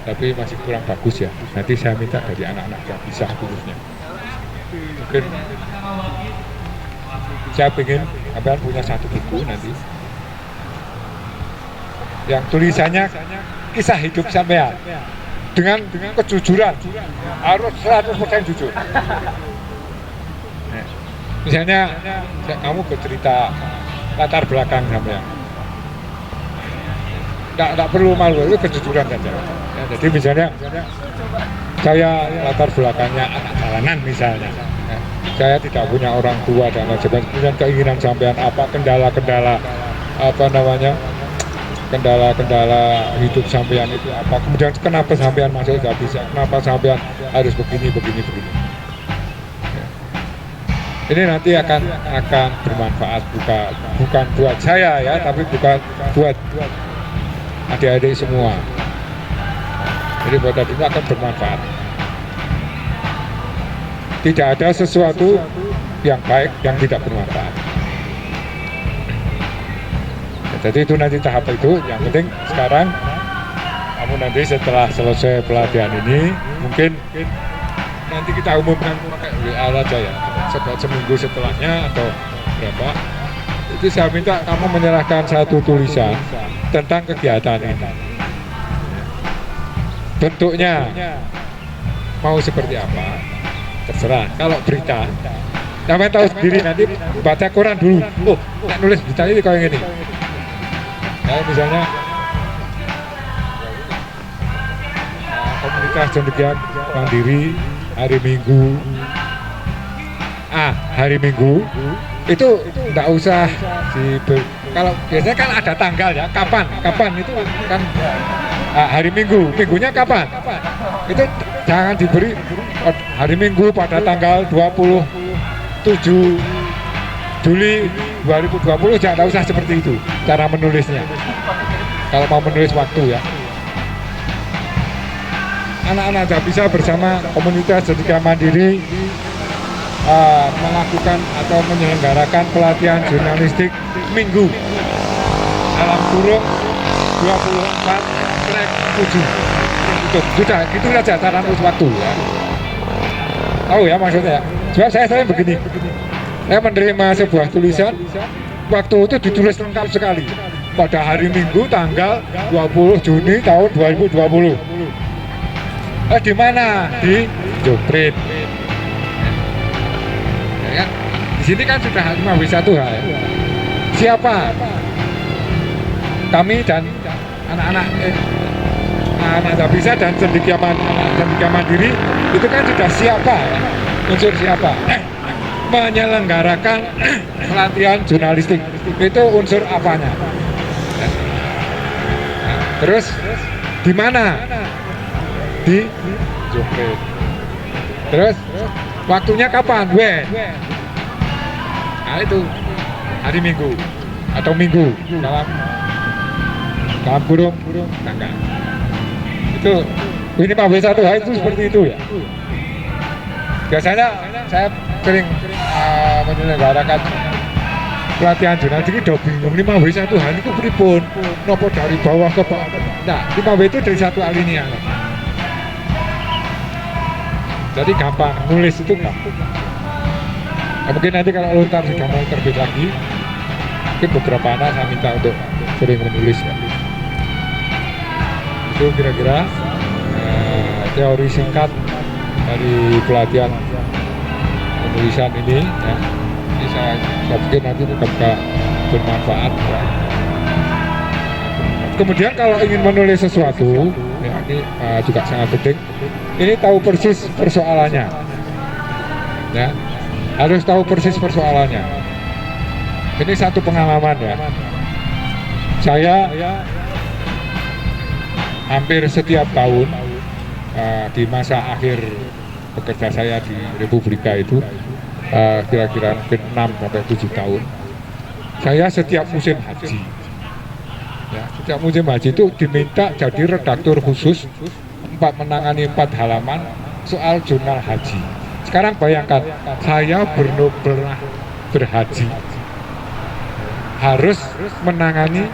tapi masih kurang bagus ya. Nanti saya minta dari anak-anak yang bisa tulisnya. Mungkin saya pengen kalian punya satu buku nanti yang tulisannya kisah hidup sampean dengan kejujuran, harus 100% jujur. Misalnya kamu bercerita latar belakang sampean, nggak perlu malu, itu kejujuran saja. Ya, jadi misalnya saya latar belakangnya anak jalanan misalnya. Saya tidak punya orang tua dan lain sebagainya. Kemudian keinginan sampean apa, kendala-kendala apa namanya, kendala hidup sampean itu apa. Kemudian kenapa sampean masuk nggak bisa, kenapa sampean harus begini. Ini nanti akan bermanfaat bukan buat saya ya, tapi bukan buat adik-adik semua. Jadi buat adik akan bermanfaat. Tidak ada sesuatu yang baik, yang tidak bermanfaat. Jadi itu nanti tahap itu. Yang penting sekarang kamu nanti setelah selesai pelatihan ini, mungkin nanti kita umumkan pakai WA aja ya, seminggu setelahnya atau berapa. Itu saya minta kamu menyerahkan satu tulisan tentang kegiatan ini. Bentuknya mau seperti apa, terserah. Kalau berita, sampai tahu sendiri, nanti baca koran dulu. Oh, nulis berita ini kayak gini. Ya, misalnya komunitas cendekia mandiri hari Minggu. Hari Minggu itu enggak usah kalau biasanya kan ada tanggal ya, kapan itu kan hari Minggu, minggunya kapan? Itu jangan diberi hari Minggu pada tanggal 27 Juli 2020, jangan usah seperti itu cara menulisnya. Kalau mau menulis waktu ya. Anak-anak tidak bisa bersama komunitas cendekia mandiri melakukan atau menyelenggarakan pelatihan jurnalistik minggu dalam kurung 24/7. Itu sudah, itu saja cara nulis waktu ya. Tahu ya maksudnya? Sebab saya begini. Saya menerima sebuah tulisan, waktu itu ditulis lengkap sekali. Pada hari Minggu tanggal 20 Juni tahun 2020. Di mana? Di Jokrit. Ya, di sini kan sudah 5W1H ya. Siapa? Kami dan anak-anak anak bisa dan cendekia mandiri itu kan sudah siapa ya? Unsur siapa? Menyelenggarakan pelatihan jurnalistik itu unsur apanya? Terus di mana? Di Jokrit. Terus waktunya kapan? Nah itu hari Minggu atau Minggu dalam kurung tanggal. Itu ini W1H itu seperti itu ya. Biasanya saya sering menyelenggarakan pelatihan jurnalistik itu bingung 5W1H itu pripun nopo dari bawah ke bawah. Nah 5W itu dari satu alinea. Jadi gampang, nulis itu gampang. Nah, mungkin nanti kalau lontar sudah mau terbit lagi, mungkin beberapa anak saya minta untuk sering menulis ya. Itu kira-kira teori singkat dari pelatihan penulisan ini ya. Ini saya pikir nanti juga bermanfaat ya. Kemudian kalau ingin menulis sesuatu ya, ini juga sangat penting. Ini tahu persis persoalannya ya, harus tahu persis persoalannya. Ini satu pengalaman ya, saya hampir setiap tahun di masa akhir bekerja saya di Republika itu kira-kira mungkin 6-7 tahun, saya setiap musim haji ya, setiap musim haji itu diminta jadi redaktur khusus menangani 4 halaman soal jurnal haji. Sekarang bayangkan, saya pernah berhaji harus menangani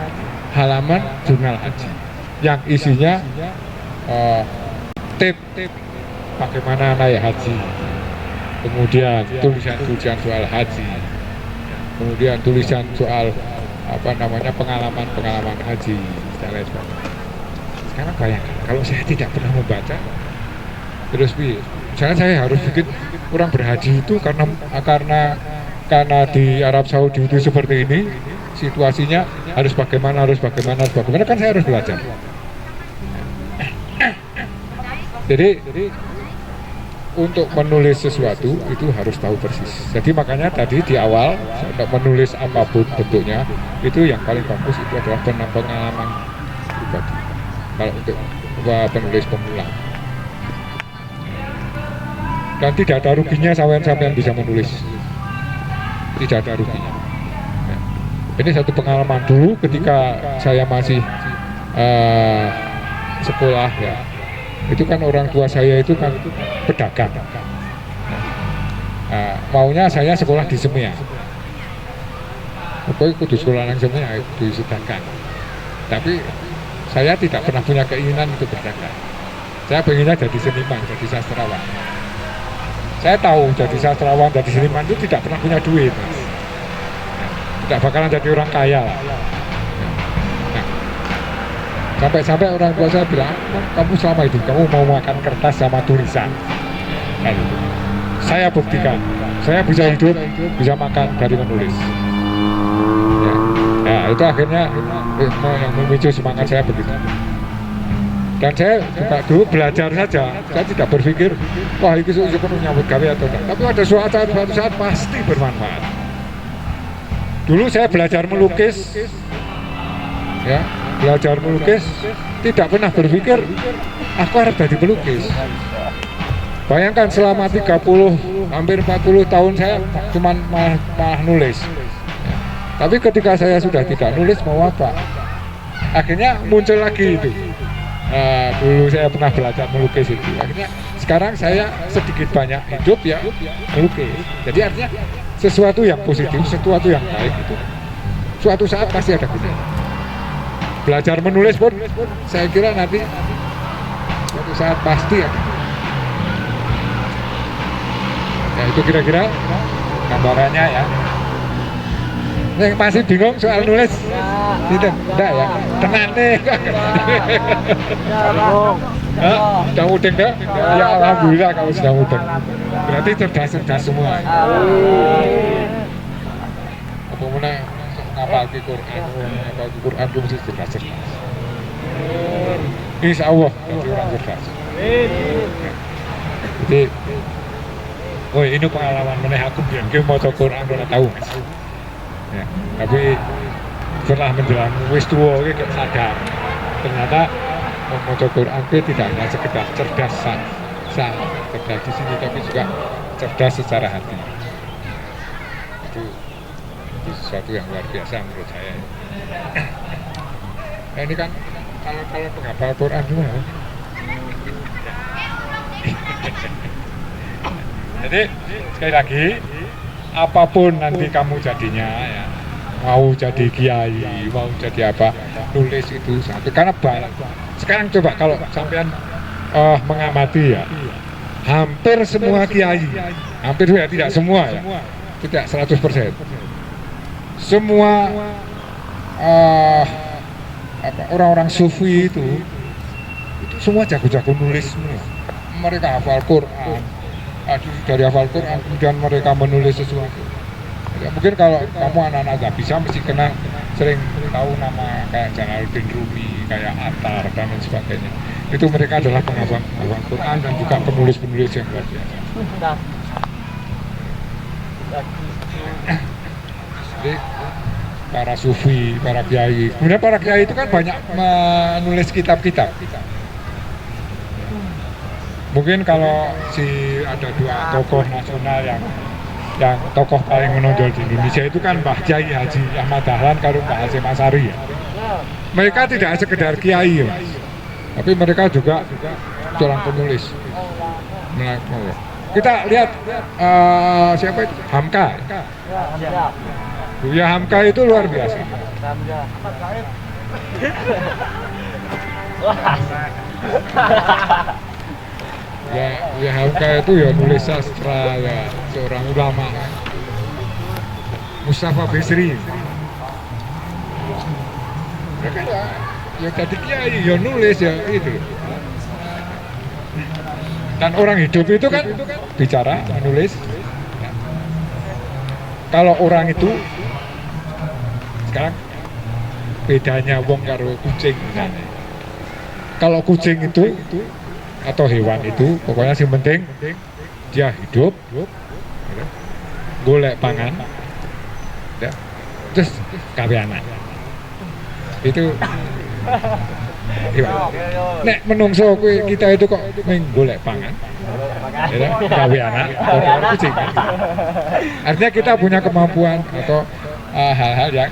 halaman jurnal haji yang isinya tip bagaimana naik haji, kemudian tulisan soal haji, kemudian tulisan soal pengalaman haji dan lain sebagainya. Sekarang bayangkan kalau saya tidak pernah membaca, terus misalnya saya harus bikin orang berhaji itu karena di Arab Saudi itu seperti ini situasinya, harus bagaimana kan saya harus belajar. Jadi untuk menulis sesuatu itu harus tahu persis. Jadi makanya tadi di awal untuk menulis apapun bentuknya itu yang paling bagus itu adalah pengalaman pribadi. Kalau untuk penulis pemula, dan tidak ada ruginya sampean bisa menulis, tidak ada ruginya. Ini satu pengalaman dulu ketika saya masih sekolah ya, itu kan orang tua saya itu kan pedagang. maunya saya sekolah di Semia. Pokoknya kudu sekolah nang Semia disudahkan. Tapi saya tidak pernah punya keinginan untuk berdagang. Saya pengennya jadi seniman, jadi sastrawan. Saya tahu jadi sastrawan, jadi seniman itu tidak pernah punya duit, Mas. Tidak bakalan jadi orang kaya lah. Nah, sampai-sampai orang tua saya bilang, kamu selama hidup kamu mau makan kertas sama tulisan. Nah, gitu. Saya buktikan, saya bisa hidup, bisa makan dari menulis. Ya, nah, itu akhirnya yang memicu semangat saya begitu. Dan saya juga dulu belajar saja, saya tidak berpikir, wah itu perlu nyambut gawe atau enggak. Tapi ada suatu saat pasti bermanfaat. Dulu saya belajar melukis, ya, belajar melukis, tidak pernah berpikir, aku harus jadi pelukis. Bayangkan selama 30, hampir 40 tahun saya cuma malah nulis. Tapi ketika saya sudah tidak nulis mau apa? Akhirnya muncul lagi itu. Dulu saya pernah belajar melukis itu. Akhirnya sekarang saya sedikit banyak hidup ya melukis. Jadi artinya sesuatu yang positif, sesuatu yang baik itu suatu saat pasti ada gunanya. Belajar menulis pun saya kira nanti suatu saat pasti ada. Ya itu kira-kira gambarannya ya. Yang masih bingung soal nulis, tidak, ya, tenang nih. Sudah mudeng dah? Ya alhamdulillah kalau sudah mudeng. Berarti cerdas semua. Apa mana ngapal Quran itu mesti cerdas. Insya Allah jadi orang cerdas. Jadi, oh ini pengalaman meneh aku biar mau Quran udah tahu mas. Ya, tapi setelah menjelang wis tua kayak sadar ternyata membaca Quran itu tidak hanya sekedar cerdas cerdas di sini tapi juga cerdas secara hati. Itu sesuatu yang luar biasa menurut saya. Nah, ini kan kalau penghafal Quran juga. Jadi sekali lagi apapun nanti kamu jadinya ya, mau jadi kiai, mau jadi apa, nulis itu satu. Karena sekarang coba kalau sampean mengamati ya, hampir semua kiai, hampir ya tidak semua ya, tidak 100%. Semua orang-orang sufi itu semua jago-jago nulis semua. Mereka hafal Quran. Dari hafal Quran kemudian mereka menulis sesuatu ya, mungkin kalau kamu anak-anak nggak bisa mesti kena sering tahu nama kayak Jalaluddin Rumi, kayak Attar dan lain sebagainya. Itu mereka adalah penghafal Quran dan juga penulis-penulis yang luar biasa. Jadi para sufi, para kiai, kemudian para kiai itu kan banyak menulis kitab-kitab. Mungkin kalau ada dua tokoh nasional yang tokoh paling menonjol di Indonesia itu kan Mbah Kiai Haji Ahmad Dahlan karo Mbah Hasyim Asy'ari ya. Mereka tidak sekedar kiai ya, tapi mereka juga seorang penulis. Kita lihat siapa itu? Hamka. Buya Hamka itu luar biasa. Ya Hamka itu ya nulis sastra ya, seorang ulama. Mustafa Bisri. Mereka ya jadi kiai, ya nulis ya itu. Dan orang hidup itu kan bicara, menulis. Kalau orang itu sekarang bedanya wong karo kucing misalnya. Kalau kucing itu atau hewan itu pokoknya yang penting dia hidup, golek pangan, ya, terus gawe anak. Itu nek menungso kita itu kok golek pangan, ya, gawe anak, golek kucing. Artinya kita punya kemampuan atau hal-hal yang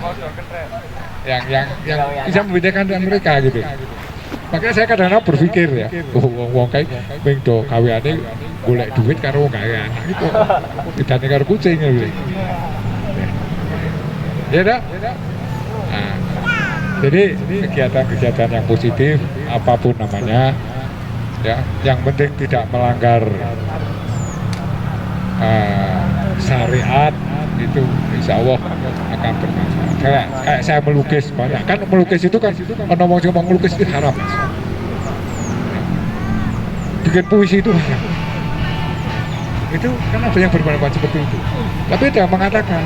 bisa membedakan dengan mereka gitu. Makanya saya kadang-kadang berpikir ya, wong kayak pengen do gaweane golek duit karo wong kaya gitu. Bedane karo kucing gitu. Ya dah. Nah, jadi kegiatan-kegiatan yang positif apapun namanya, ya, yang penting tidak melanggar syariat itu insya Allah akan bermanfaat. Kayak saya melukis banyak kan, melukis itu kan ngomong cuma melukis itu haram. Bikin puisi itu haram. Itu kan ada yang berpendapat seperti itu. Tapi ada yang mengatakan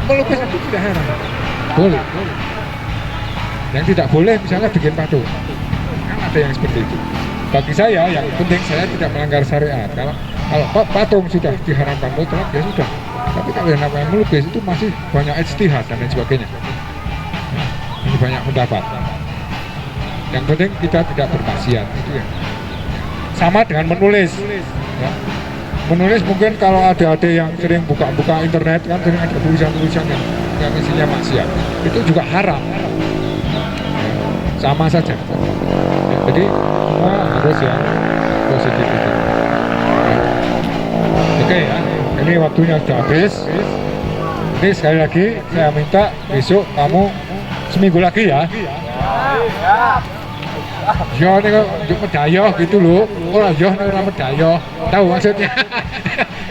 melukis itu tidak haram. Boleh. Yang tidak boleh misalnya bikin patung. Kan ada yang seperti itu. Bagi saya yang penting saya tidak melanggar syariat. Kalau patung sudah diharamkan mutlak ya sudah. Tapi kalau yang namanya melukis itu masih banyak ijtihad dan lain sebagainya. Ini banyak pendapat. Yang penting kita tidak bermaksiat itu ya. Sama dengan menulis. Ya. Menulis mungkin kalau ada yang sering buka-buka internet kan sering ada tulisan-tulisan yang isinya maksiat. Itu juga haram. Sama saja. Ya, jadi semua harus yang positif itu. Oke ya. Ini waktunya sudah habis. Ini sekali lagi saya minta besok kamu seminggu lagi ya. Ya ini kok medayoh gitu loh. Oh ya ini orang medayoh. Tahu maksudnya?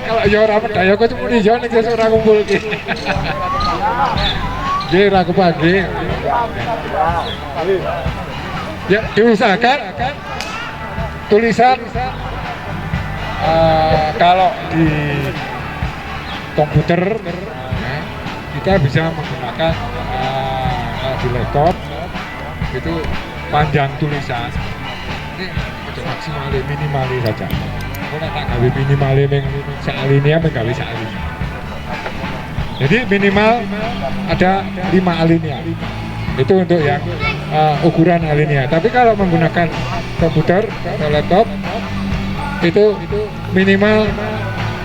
Kalau ya orang medayoh kok cuma nih ya ini orang kumpul gitu. Jadi aku pagi. Ya diusahakan tulisan kalau di komputer ya, kita bisa menggunakan di laptop itu panjang tulisan ini maksimal minimal saja. Kalau tak gawe minimal sealinea menggawe sealinea. Jadi minimal ada 5 alinea. Itu untuk yang ukuran alinea. Tapi kalau menggunakan komputer atau laptop itu minimal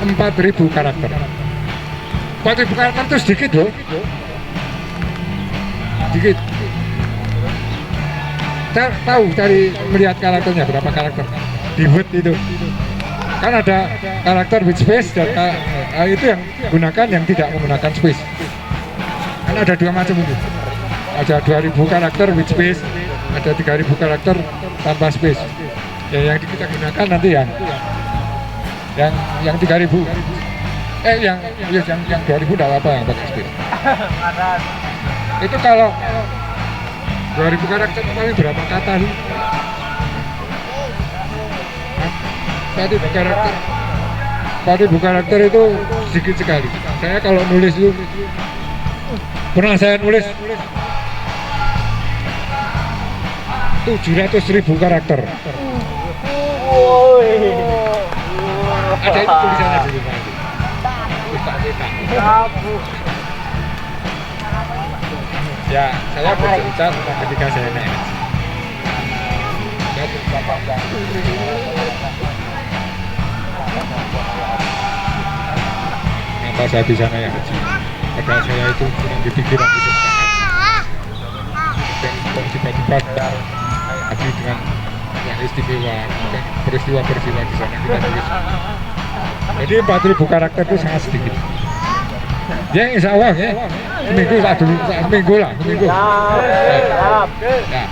4.000 karakter. 4.000 karakter itu sedikit loh. Sedikit. Saya tahu cari melihat karakternya berapa karakter di Word itu. Kan ada karakter with space dan itu yang gunakan yang tidak menggunakan space. Kan ada 2 macam itu. Ada 2.000 karakter with space, ada 3.000 karakter tanpa space. Ya, yang kita gunakan nanti yang 3.000. Yang 2.000 enggak apa yang pakai space. Itu kalau 2.000 karakter paling berapa kata sih? 1.000 karakter itu sedikit sekali. Saya kalau nulis itu pernah saya nulis 700.000 karakter. Ada itu tulisannya di rumah itu. Ya, saya bercerita tentang ketika saya naik haji. Kenapa saya bisa naik haji? Padahal saya itu kurang dipikiran di sekolah haji. Dan tiba-tiba naik haji dengan yang istimewa dan peristiwa-peristiwa di sana kita tulis. Jadi 4.000 karakter itu sangat sedikit. Ya insya Allah ya, seminggu lah. Ya.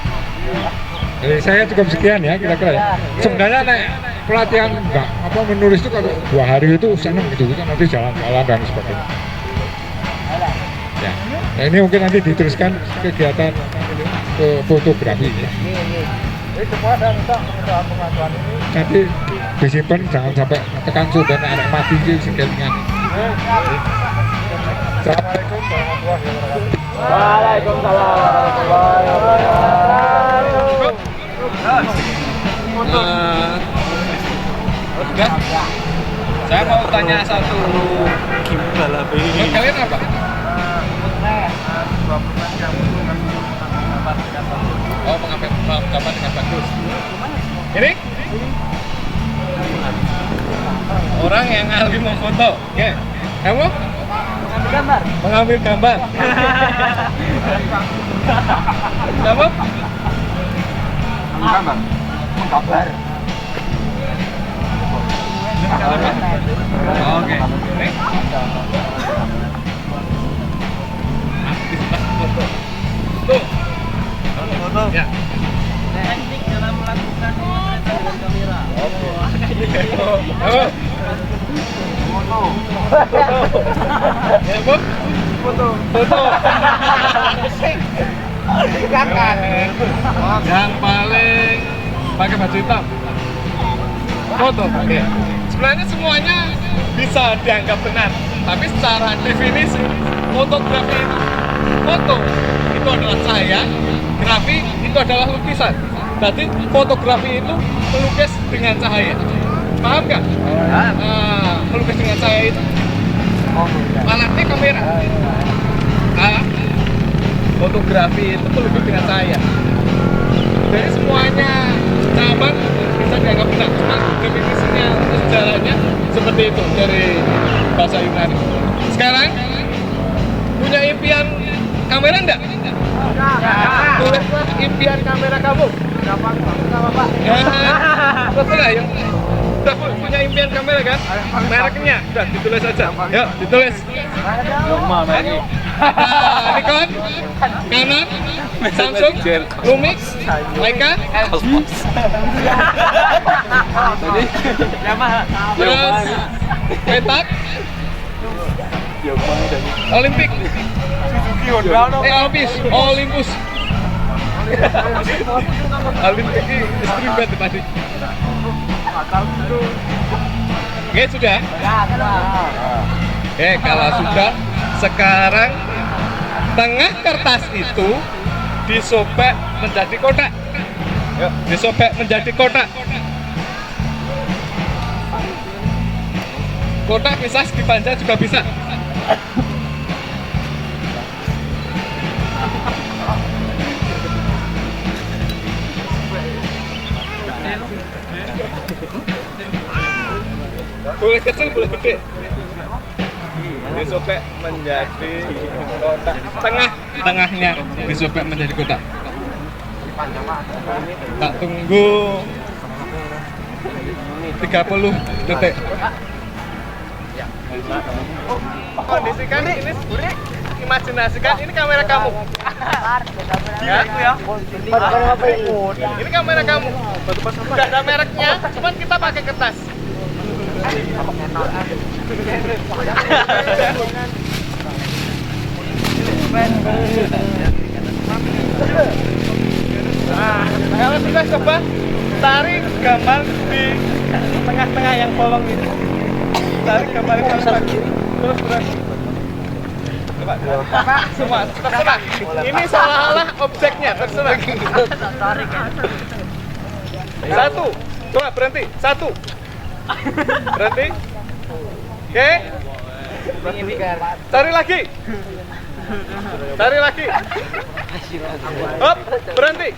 Jadi saya cukup sekian ya kira-kira ya. Sebenarnya pelatihan enggak menulis itu kalau 2 hari itu senang gitu kan, nanti jalan-jalan dan sebagainya. Ya. Nah, ini mungkin nanti diteruskan kegiatan ke fotografi ya. Nanti disimpan jangan sampai tekan sudah ada mati sih sekelingan. Assalamualaikum warahmatullahi wabarakatuh. Waalaikumsalam warahmatullahi wabarakatuh. Udah. Saya mau tanya satu. Gimana be? Kalian apa? Oh, mengambil gambar dengan bagus. Ini? Orang yang ahli memfoto. Oke. Kamu? Mengambil gambar. Kamu? Oke. Tuh. Foto. Ya. Teknik dalam melakukan pemotretan dengan kamera. Halo. Ya, Bu. Foto. Foto. Yang paling pakai baju hitam. Foto. Oke. Sebenarnya semuanya bisa dianggap benar, tapi secara definisi fotografi itu foto itu adalah cahaya, grafi itu adalah lukisan. Berarti fotografi itu melukis dengan cahaya. Paham nggak? Melukis dengan cahaya itu alatnya kamera. Fotografi itu melukis dengan cahaya. Jadi semuanya cabang bisa dianggap benar. Cuma definisinya, sejarahnya seperti itu dari bahasa Yunani. Sekarang punya impian kamera enggak? Tulislah impian kamera kamu. Gampang sama Pak. Betul lah yang udah punya impian kamera kan? Mereknya udah ditulis aja. Yuk ditulis. Rumah lagi. Nikon, Canon, Samsung, Lumix, Leica, Yamaha. terus Petak, Olympic, Olympus, Olympus. Olympus ini stream band tadi. Oke sudah. Oke kalau sudah, sekarang tengah kertas itu disobek menjadi kotak. Yuk, disobek menjadi kotak. Kotak bisa segi panjang juga bisa. Boleh kecil, boleh gede. Disobek menjadi kotak. Tengahnya disobek menjadi kotak. Tak tunggu 30 detik. Kondisikan ini, imajinasikan ini kamera kamu. Ya. Ini kamera kamu. Sudah ada mereknya, cuman kita pakai kertas. Nah, kalau sudah coba tarik gambar di tengah-tengah yang bolong ini. Tarik gambar itu terus coba semua terserah. Ini seolah-olah objeknya terserah. Satu, coba berhenti. Satu, berhenti. Oke. Cari lagi. Cari lagi. Hop, berhenti.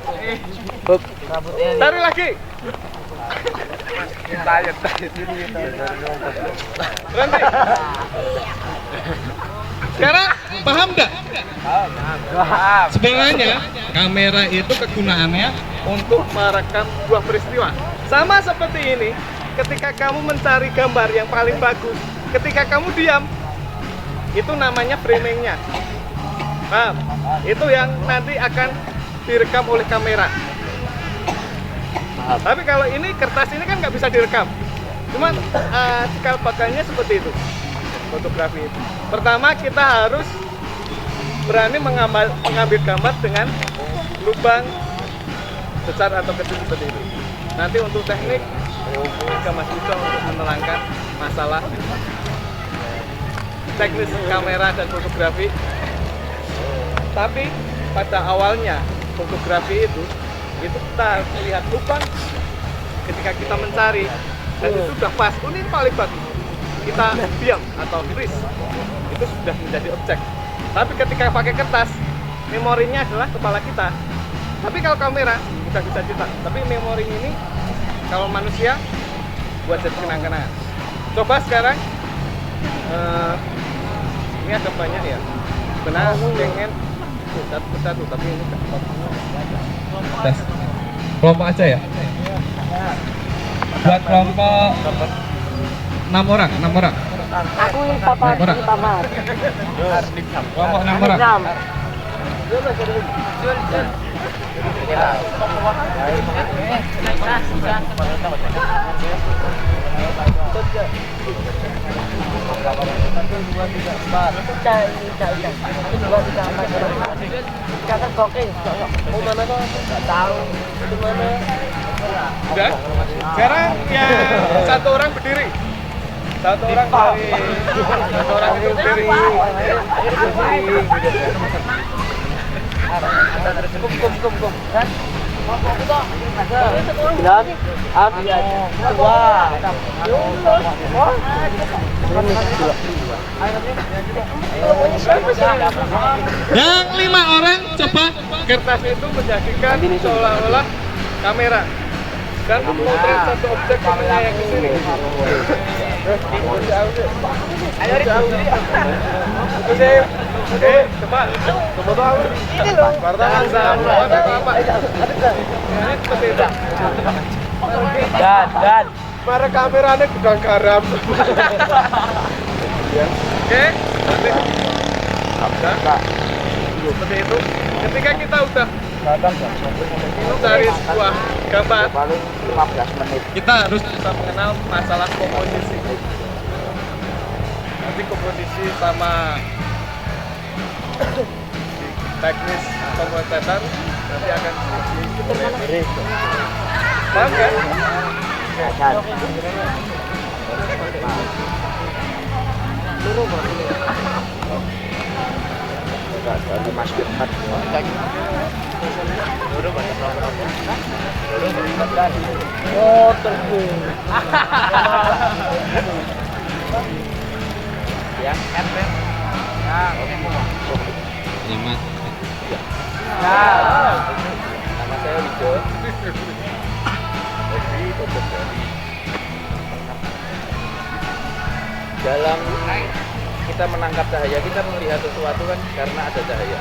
Cari lagi. Berhenti. Sekarang paham nggak? Sebenarnya kamera itu kegunaannya untuk merekam sebuah peristiwa. Sama seperti ini, ketika kamu mencari gambar yang paling bagus, ketika kamu diam, itu namanya framingnya. Paham? Itu yang nanti akan direkam oleh kamera. Tapi kalau ini kertas ini kan nggak bisa direkam. Cuman cikal bakalnya seperti itu. Fotografi itu. Pertama kita harus berani mengambil gambar dengan lubang besar atau kecil seperti itu. Nanti untuk teknik, juga Mas Uco untuk menerangkan masalah teknis kamera dan fotografi. Tapi pada awalnya fotografi itu kita melihat lubang ketika kita mencari dan itu sudah pas, ini paling bagus. Kita diam atau freeze, itu sudah menjadi objek. Tapi ketika pakai kertas, memorinya adalah kepala kita. Tapi kalau kamera udah bisa cetak. Tapi memori ini kalau manusia buat jadi kenang-kenangan. Coba sekarang, ini ada banyak ya. Benar pengen satu-satu, tapi ini tes. Kelompok aja ya? Buat kelompok 6 orang, 6 orang. Aku ini tamat, ini tamat. Kelompok 6 orang. Udah? Sekarang ya satu orang berdiri. Satu orang itu berdiri. Kum. Yang 5 orang coba kertas itu menjadikan seolah-olah kamera dan memotret satu objek kamera yang di sini. Coba foto aku. Wartawan sama apa? Ini seperti itu. Dan para kameranya gudang garam. Oke, seperti itu. Ketika kita udah dari sebuah gambar, kita harus bisa mengenal masalah komposisi. Nanti komposisi sama teknis pemotretan nanti akan dipelajari. Paham kan? Oh, terus. Ya, Selamat. Nama saya Wijo. Hobi fotografi. Dalam kita menangkap cahaya, kita melihat sesuatu kan karena ada cahaya.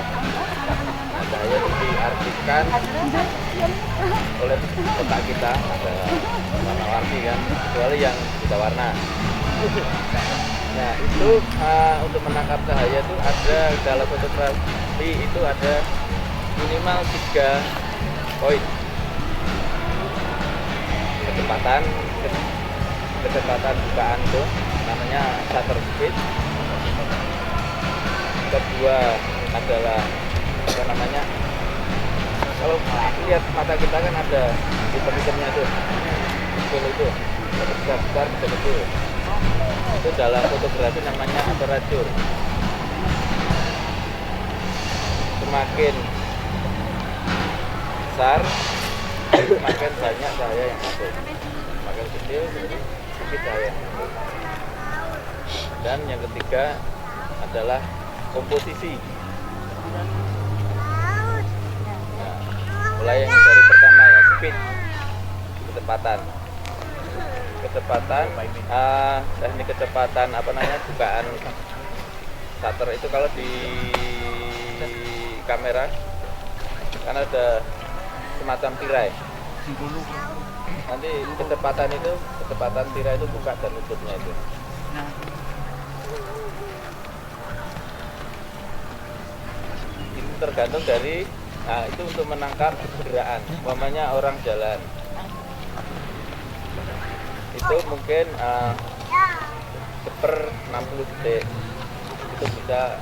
Nah, cahaya itu diartikan oleh otak kita, ada warna-warni kan, kecuali yang buta warna. Nah itu untuk menangkap cahaya itu ada dalam fotografi itu ada minimal 3 poin. Kecepatan bukaan itu namanya shutter speed. Kedua adalah apa namanya, kalau lihat mata kita kan ada hitam-hitamnya itu besar betul. Itu dalam fotografi namanya aperture. Semakin besar semakin banyak cahaya yang masuk, semakin kecil sedikit cahaya yang masuk. Dan yang ketiga adalah komposisi. Nah, mulai yang dari pertama ya, speed, teknik kecepatan apa namanya, bukaan shutter itu kalau di kamera kan ada semacam tirai. Nanti kecepatan tirai itu buka dan tutupnya itu. Itu tergantung dari, nah itu untuk menangkap pergerakan, umpamanya orang jalan. Itu mungkin per 60 detik itu bisa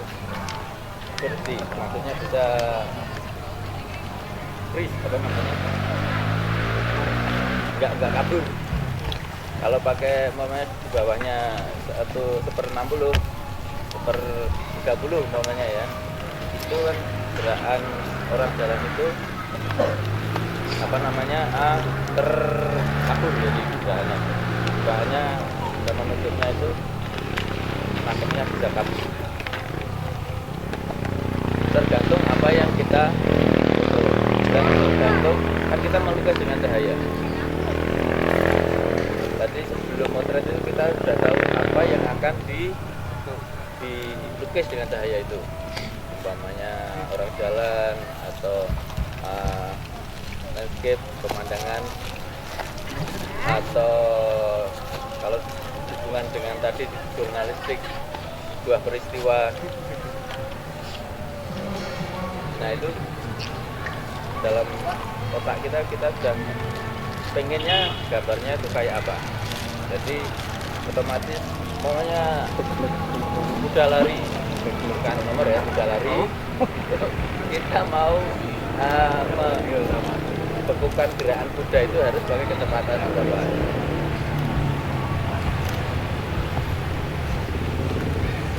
berhenti, maksudnya bisa freeze, apa namanya, nggak kabur. Kalau pakai umpamanya di bawahnya 1/60, 1/30 umpamanya ya, itu kan gerakan orang jalan itu apa namanya terkabur, jadi gerakannya dan menutupnya itu nangkepnya bisa kabur. Tergantung apa yang kita foto dan tergantung kan kita melukis dengan cahaya. Tadi sebelum motret itu kita sudah tahu apa yang akan dilukis dengan cahaya itu, umpamanya orang jalan atau landscape, pemandangan, atau kalau hubungan dengan tadi jurnalistik, sebuah peristiwa. Nah itu dalam otak kita sudah pengennya gambarnya itu kayak apa. Jadi otomatis maunya kuda lari, bukan nomor ya, kuda lari. Kita mau membekukan gerakan kuda itu harus pakai kecepatan berapa.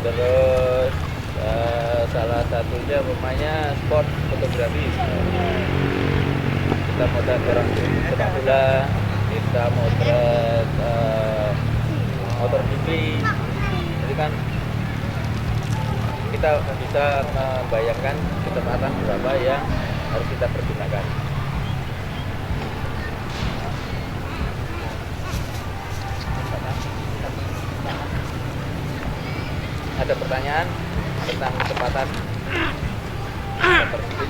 Terus salah satunya umpamanya sport fotografi. Kita motret orang sepak bola, kita motret motor GP. Jadi kan kita bisa membayangkan kecepatan berapa yang harus kita pergunakan. Ada pertanyaan tentang kecepatan motor GP?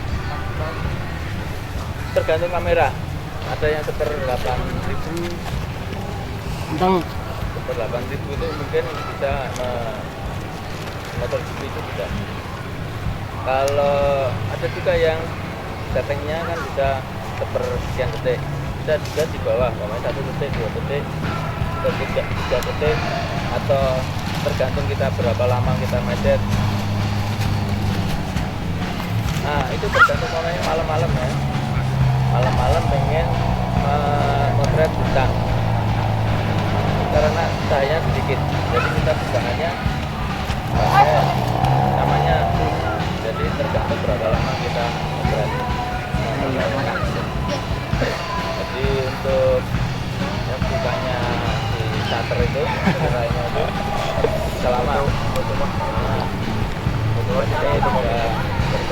Tergantung kamera. Ada yang seper 8.000, seper 8.000 itu mungkin bisa motor GP itu bisa. Kalau ada juga yang settingnya kan bisa seper sekian detik, bisa juga di bawah, namanya 1 detik, 2 detik, 3 detik, atau tergantung kita berapa lama kita macet. Nah itu tergantung orangnya malam-malam ya. Malam-malam pengen memotret bintang karena cahayanya sedikit, jadi kita bukannya pakai namanya zoom. Jadi tergantung berapa lama kita memotret. Jadi untuk yang bukannya di shutter itu kameranya itu selama ini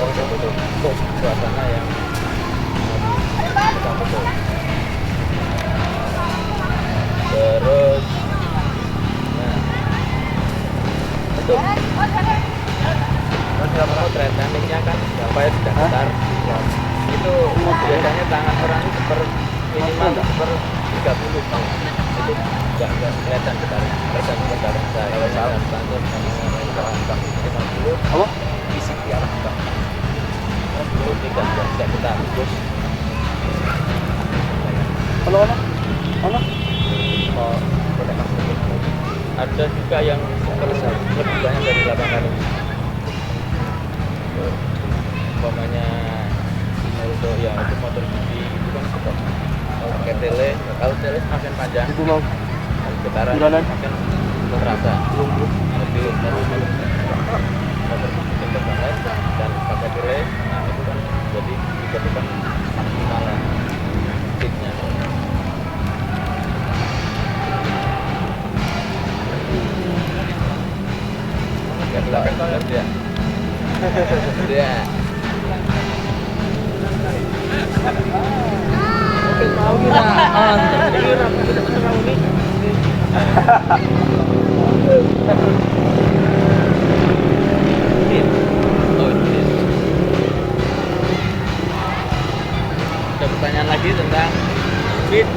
juga berbentuk suasana yang kita foto. Terus untuk potret tekniknya kan supaya tidak getar. Itu biasanya tangan orang itu minimal seper 30. Itu nggak kelihatan getar. Tergantung getar saya. Kalau salah bangun sama 50 isi di arah belakang. Itu tidak getar. Terus kalau ada juga yang lebih banyak dari 8 kali. Umpamanya Naruto ya itu motor GP itu kan suka pakai tele. Kalau tele semakin panjang itu mau getaran makin terasa. Jadi motor GP kencang banget dan pakai tele, nah itu kan jadi dijadikan maksimalan speednya. Ya. Ya. Ada pertanyaan lagi tentang speed?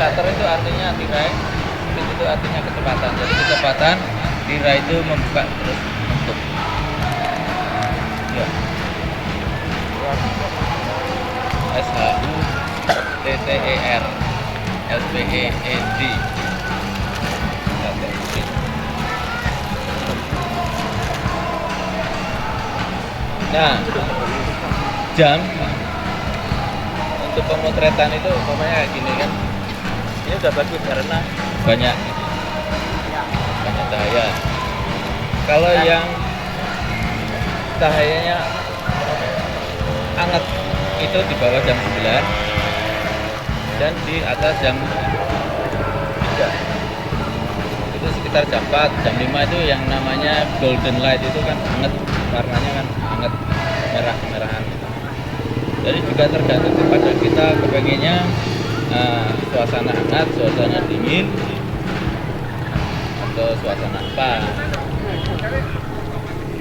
Shutter itu artinya tirai, speed itu artinya kecepatan. Jadi kecepatan, tirai itu membuka terus menutup. Ya. SHUTTER SPEED. Nah, jam untuk pemotretan itu umpamanya kayak gini kan, ini udah bagus karena banyak cahaya. Kalau yang cahayanya hangat itu di bawah jam 9 dan di atas jam 3. Itu sekitar jam 4, jam 5 itu yang namanya golden light itu kan hangat, warnanya kan hangat merah-merahan. Jadi juga tergantung kepada kita kepengennya suasana hangat, suasana dingin, atau suasana apa.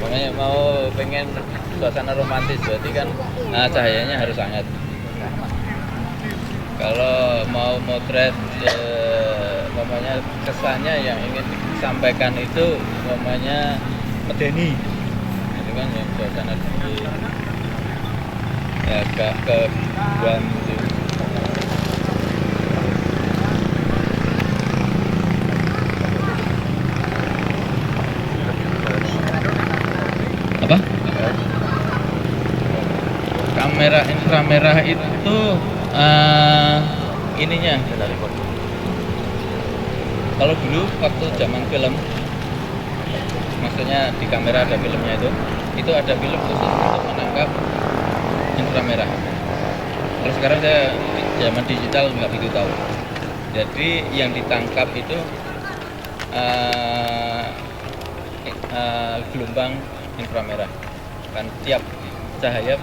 Makanya mau pengen suasana romantis berarti kan cahayanya harus hangat. Kalau mau motret namanya kesannya yang ingin disampaikan itu namanya medeni. Itu kan yang suasana dingin. Ya agak kebuan gitu. Apa? Kamera inframerah itu ininya. Kalau dulu waktu zaman film, maksudnya di kamera ada filmnya itu ada film khusus untuk menangkap inframerah. Kalau sekarang saya zaman digital nggak begitu tahu. Jadi yang ditangkap itu gelombang inframerah. Kan tiap cahaya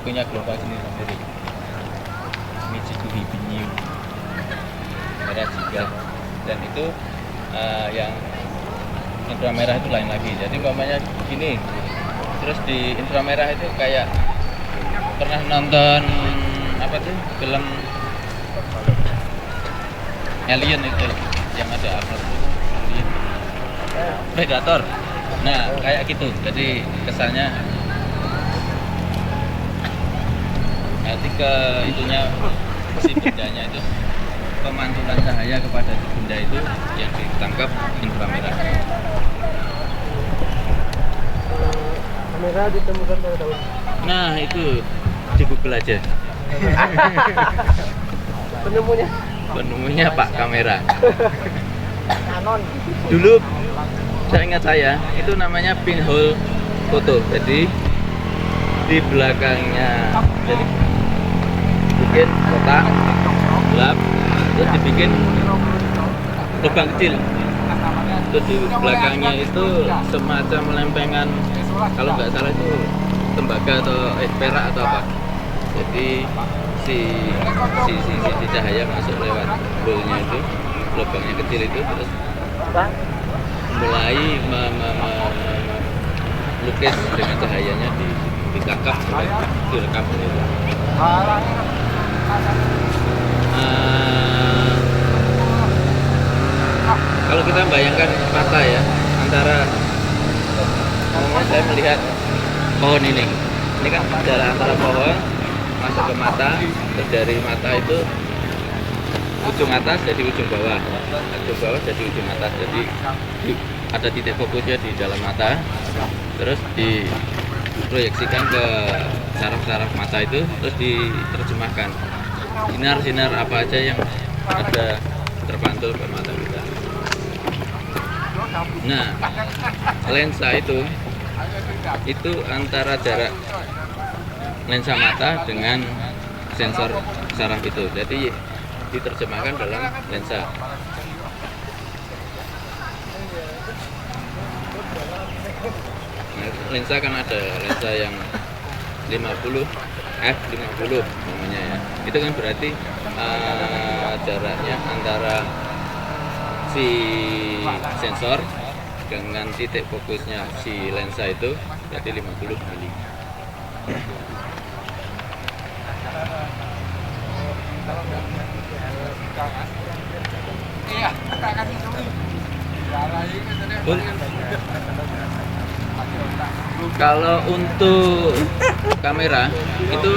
punya gelombang sendiri-sendiri. Michikuhi binyu, merah juga, dan itu yang inframerah itu lain lagi. Jadi umpamanya gini, terus di inframerah itu kayak pernah nonton apa sih film Alien itu yang ada Arnold Alien Predator. Nah kayak gitu, jadi kesannya nanti ke itunya si bendanya itu pemantulan cahaya kepada si benda itu yang ditangkap inframerah. Kamera ditemukan pada tahun. Nah itu di Google aja. Penemunya Pak Kamera. Canon. Dulu saya ingat itu namanya pinhole foto. Jadi di belakangnya jadi dibikin kotak gelap, terus dibikin lubang kecil. Terus di belakangnya itu semacam lempengan, kalau nggak salah itu tembaga atau perak atau apa. Jadi si cahaya masuk lewat hole-nya itu, lubangnya kecil itu, terus mulai melukis dengan cahayanya ditangkap, direkam gitu. Kalau kita bayangkan mata ya, antara saya melihat pohon ini kan jarak antara pohon masuk ke mata, terus dari mata itu ujung atas jadi ujung bawah jadi ujung atas, jadi ada titik fokusnya di dalam mata, terus diproyeksikan ke saraf-saraf mata itu, terus diterjemahkan sinar-sinar apa aja yang ada terpantul ke mata kita. Nah, lensa itu antara jarak lensa mata dengan sensor saraf itu, jadi diterjemahkan dalam lensa. Nah, lensa kan ada lensa yang 50 f50 namanya ya. Itu kan berarti jaraknya antara si sensor dengan titik fokusnya si lensa itu berarti 50 mili. Kalau untuk kamera itu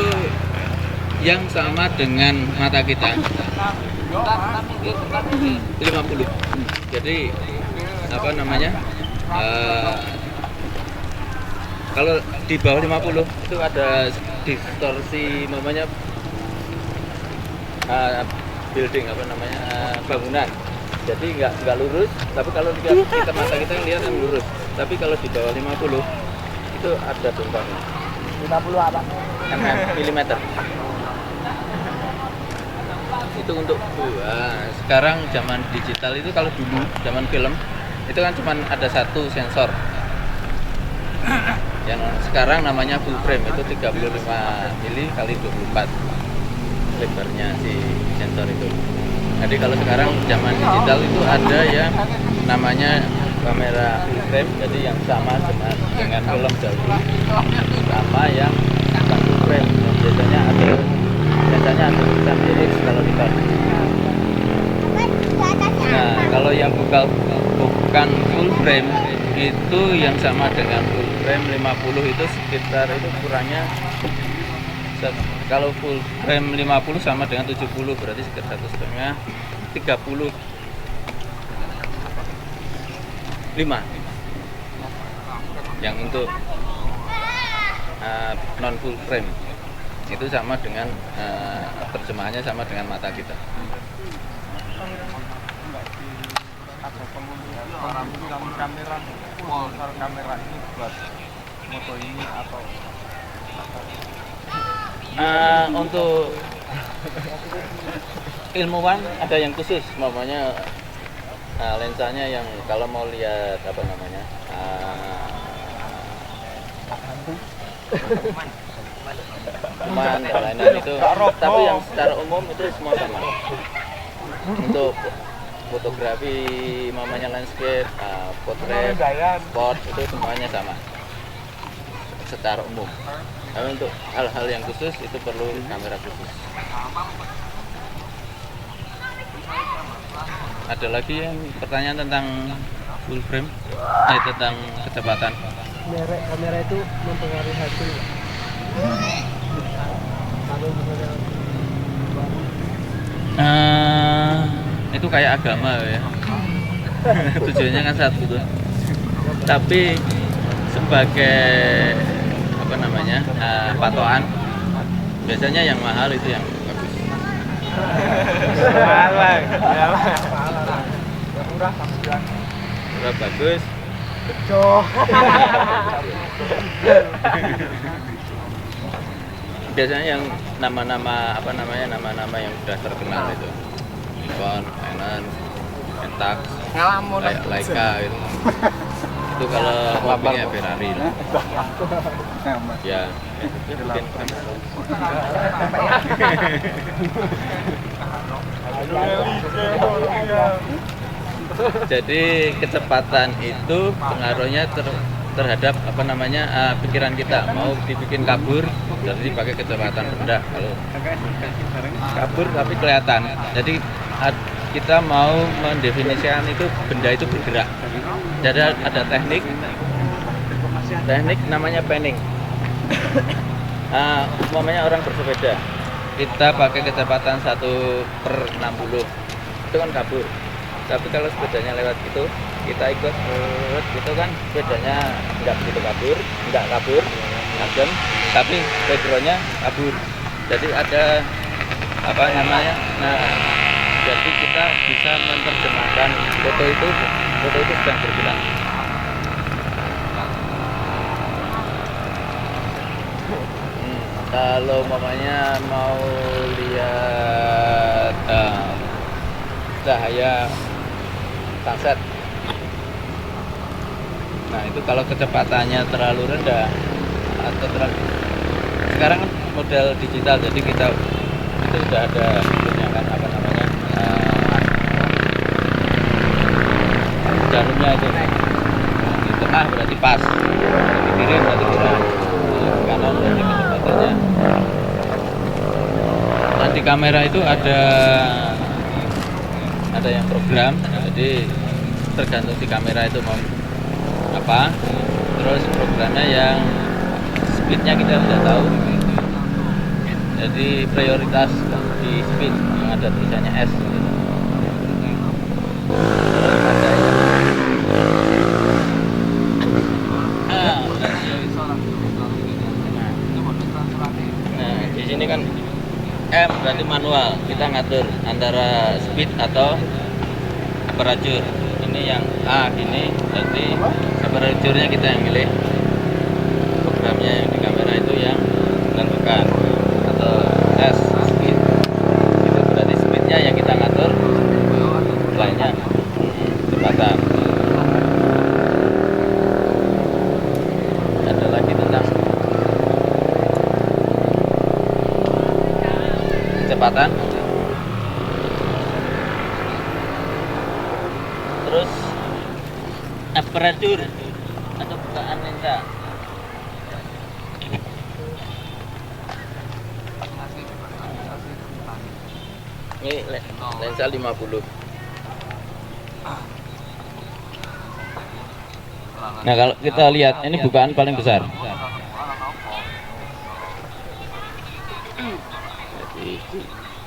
yang sama dengan mata kita 50. Jadi apa namanya? Kalau di bawah 50 itu ada distorsi namanya building apa namanya bangunan. Jadi nggak lurus, tapi kalau kita mata kita lihat yang lurus. Tapi kalau di bawah 50 itu ada bengkaknya. 50 apa? Milimeter. Itu untuk sekarang zaman digital itu, kalau dulu zaman film itu kan cuma ada satu sensor. Yang sekarang namanya full frame, itu 35 mili kali 24 lebarnya si sensor itu. Jadi kalau sekarang zaman digital itu ada yang namanya kamera full frame, jadi yang sama dengan film dahulu, sama yang bukan full frame. Dan biasanya ada tulisan Helix kalau di tas. Nah, kalau yang bukan full frame itu yang sama dengan full frame 50 itu sekitar itu kurangnya kalau full frame 50 sama dengan 70 berarti sekitar 1,5 35 yang untuk non full frame itu sama dengan terjemahannya sama dengan mata kita. kamera ini buat moto ini atau untuk ilmuwan ada yang khusus, namanya lensanya yang kalau mau lihat apa namanya kuman dan lain-lain itu, tapi yang secara umum itu semua sama. Untuk fotografi, mamanya landscape, potret, sport itu semuanya sama secara umum. Tapi untuk hal-hal yang khusus itu perlu kamera khusus. Ada lagi yang pertanyaan tentang full frame, tentang kecepatan. Kamera itu mempengaruhi hasil. Itu kayak agama ya. Tujuannya kan satu tuh. Tapi sebagai apa namanya patokan, biasanya yang mahal itu yang bagus. Murah bagus. Biasanya yang nama-nama apa namanya nama-nama yang sudah terkenal itu, Nikon, Canon, Pentax, Leica gitu. Itu kalau mobilnya Ferrari lah. Ya, mungkin kan. Jadi kecepatan itu pengaruhnya terhadap apa namanya pikiran kita. Mau dibikin kabur, jadi pakai kecepatan rendah. Kalau kabur tapi kelihatan. Jadi kita mau mendefinisikan itu benda itu bergerak. Jadi ada teknik namanya panning. Umpamanya orang bersepeda, kita pakai kecepatan 1/60 itu kan kabur. Tapi kalau sepedanya lewat gitu, kita ikut gitu kan, sepedanya nggak begitu kabur, nggak kabur, ngagem, tapi backgroundnya kabur. Jadi ada apa namanya? Nah, jadi kita bisa menerjemahkan foto itu sedang bergerak. Kalau mamanya mau lihat cahaya sunset, nah itu kalau kecepatannya terlalu rendah atau terlalu, sekarang kan model digital, jadi kita itu sudah ada punya kan apa namanya jarumnya itu, di tengah berarti pas, di kiri berarti kurang, di kanan berarti kecepatannya. Dan di kamera itu ada yang program, jadi tergantung di kamera itu mau apa, terus programnya yang speednya kita sudah tahu, jadi prioritas di speed yang ada tulisannya S gitu. Terus ada yang di sini kan M berarti manual, kita ngatur antara speed atau aperture. Ini yang A gini, berarti aperture-nya kita yang milih. Programnya yang di kamera itu yang menentukan, atau S speed. Itu berarti speednya yang kita ngatur, lainnya kecepatan. Ada lagi tentang kecepatan. Terus ada bukaan lensa. Ini lensa 50. Nah, kalau kita lihat ini bukaan paling besar. Jadi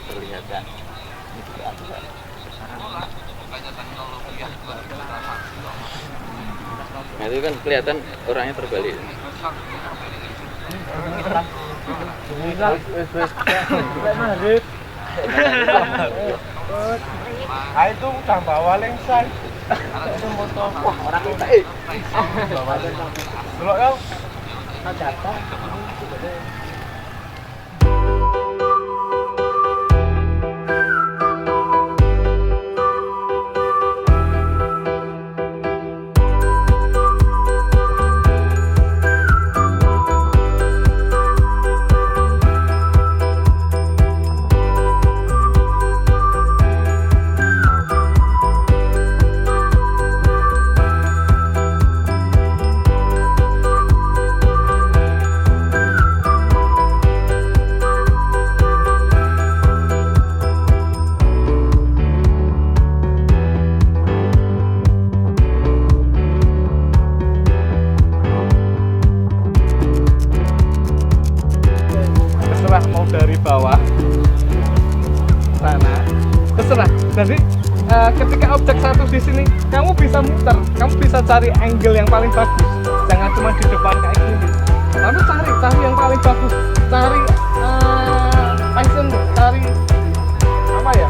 terlihatkan ini bukaan besar. Nah, itu kan kelihatan orangnya terbalik. Itu udah bawa lensa. Wah, orang kita Dulu ya. Terserah mau dari bawah sana, terserah. Jadi ketika objek satu di sini, kamu bisa muter, kamu bisa cari angle yang paling bagus. Jangan cuma di depan kayak gini. Tapi cari yang paling bagus, cari passion, cari apa ya?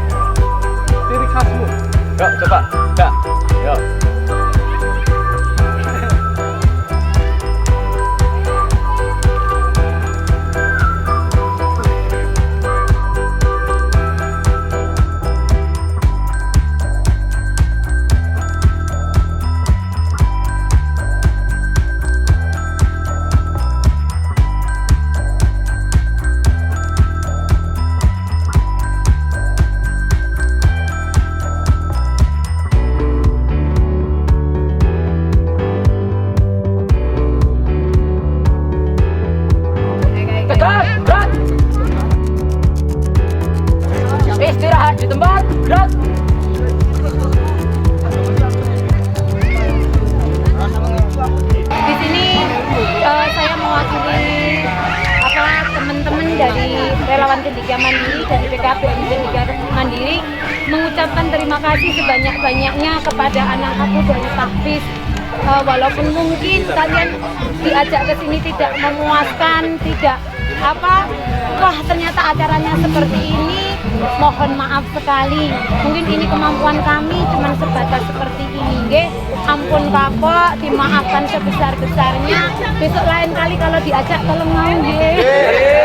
Ciri khasmu. Yuk coba, yuk. Istirahat di tempat, gerak. Di sini saya mewakili teman-teman dari relawan Cendekia Mandiri dari PKBM Cendekia Mandiri mengucapkan terima kasih sebanyak-banyaknya kepada anak aku dari Tahfiz. Walaupun mungkin kalian diajak ke sini tidak memuaskan, tidak wah ternyata acaranya seperti ini, mohon maaf sekali. Mungkin ini kemampuan kami cuma sebatas seperti ini, nggih. Ampun Bapak, dimaafkan sebesar-besarnya. Besok lain kali kalau diajak tolong mau nggih.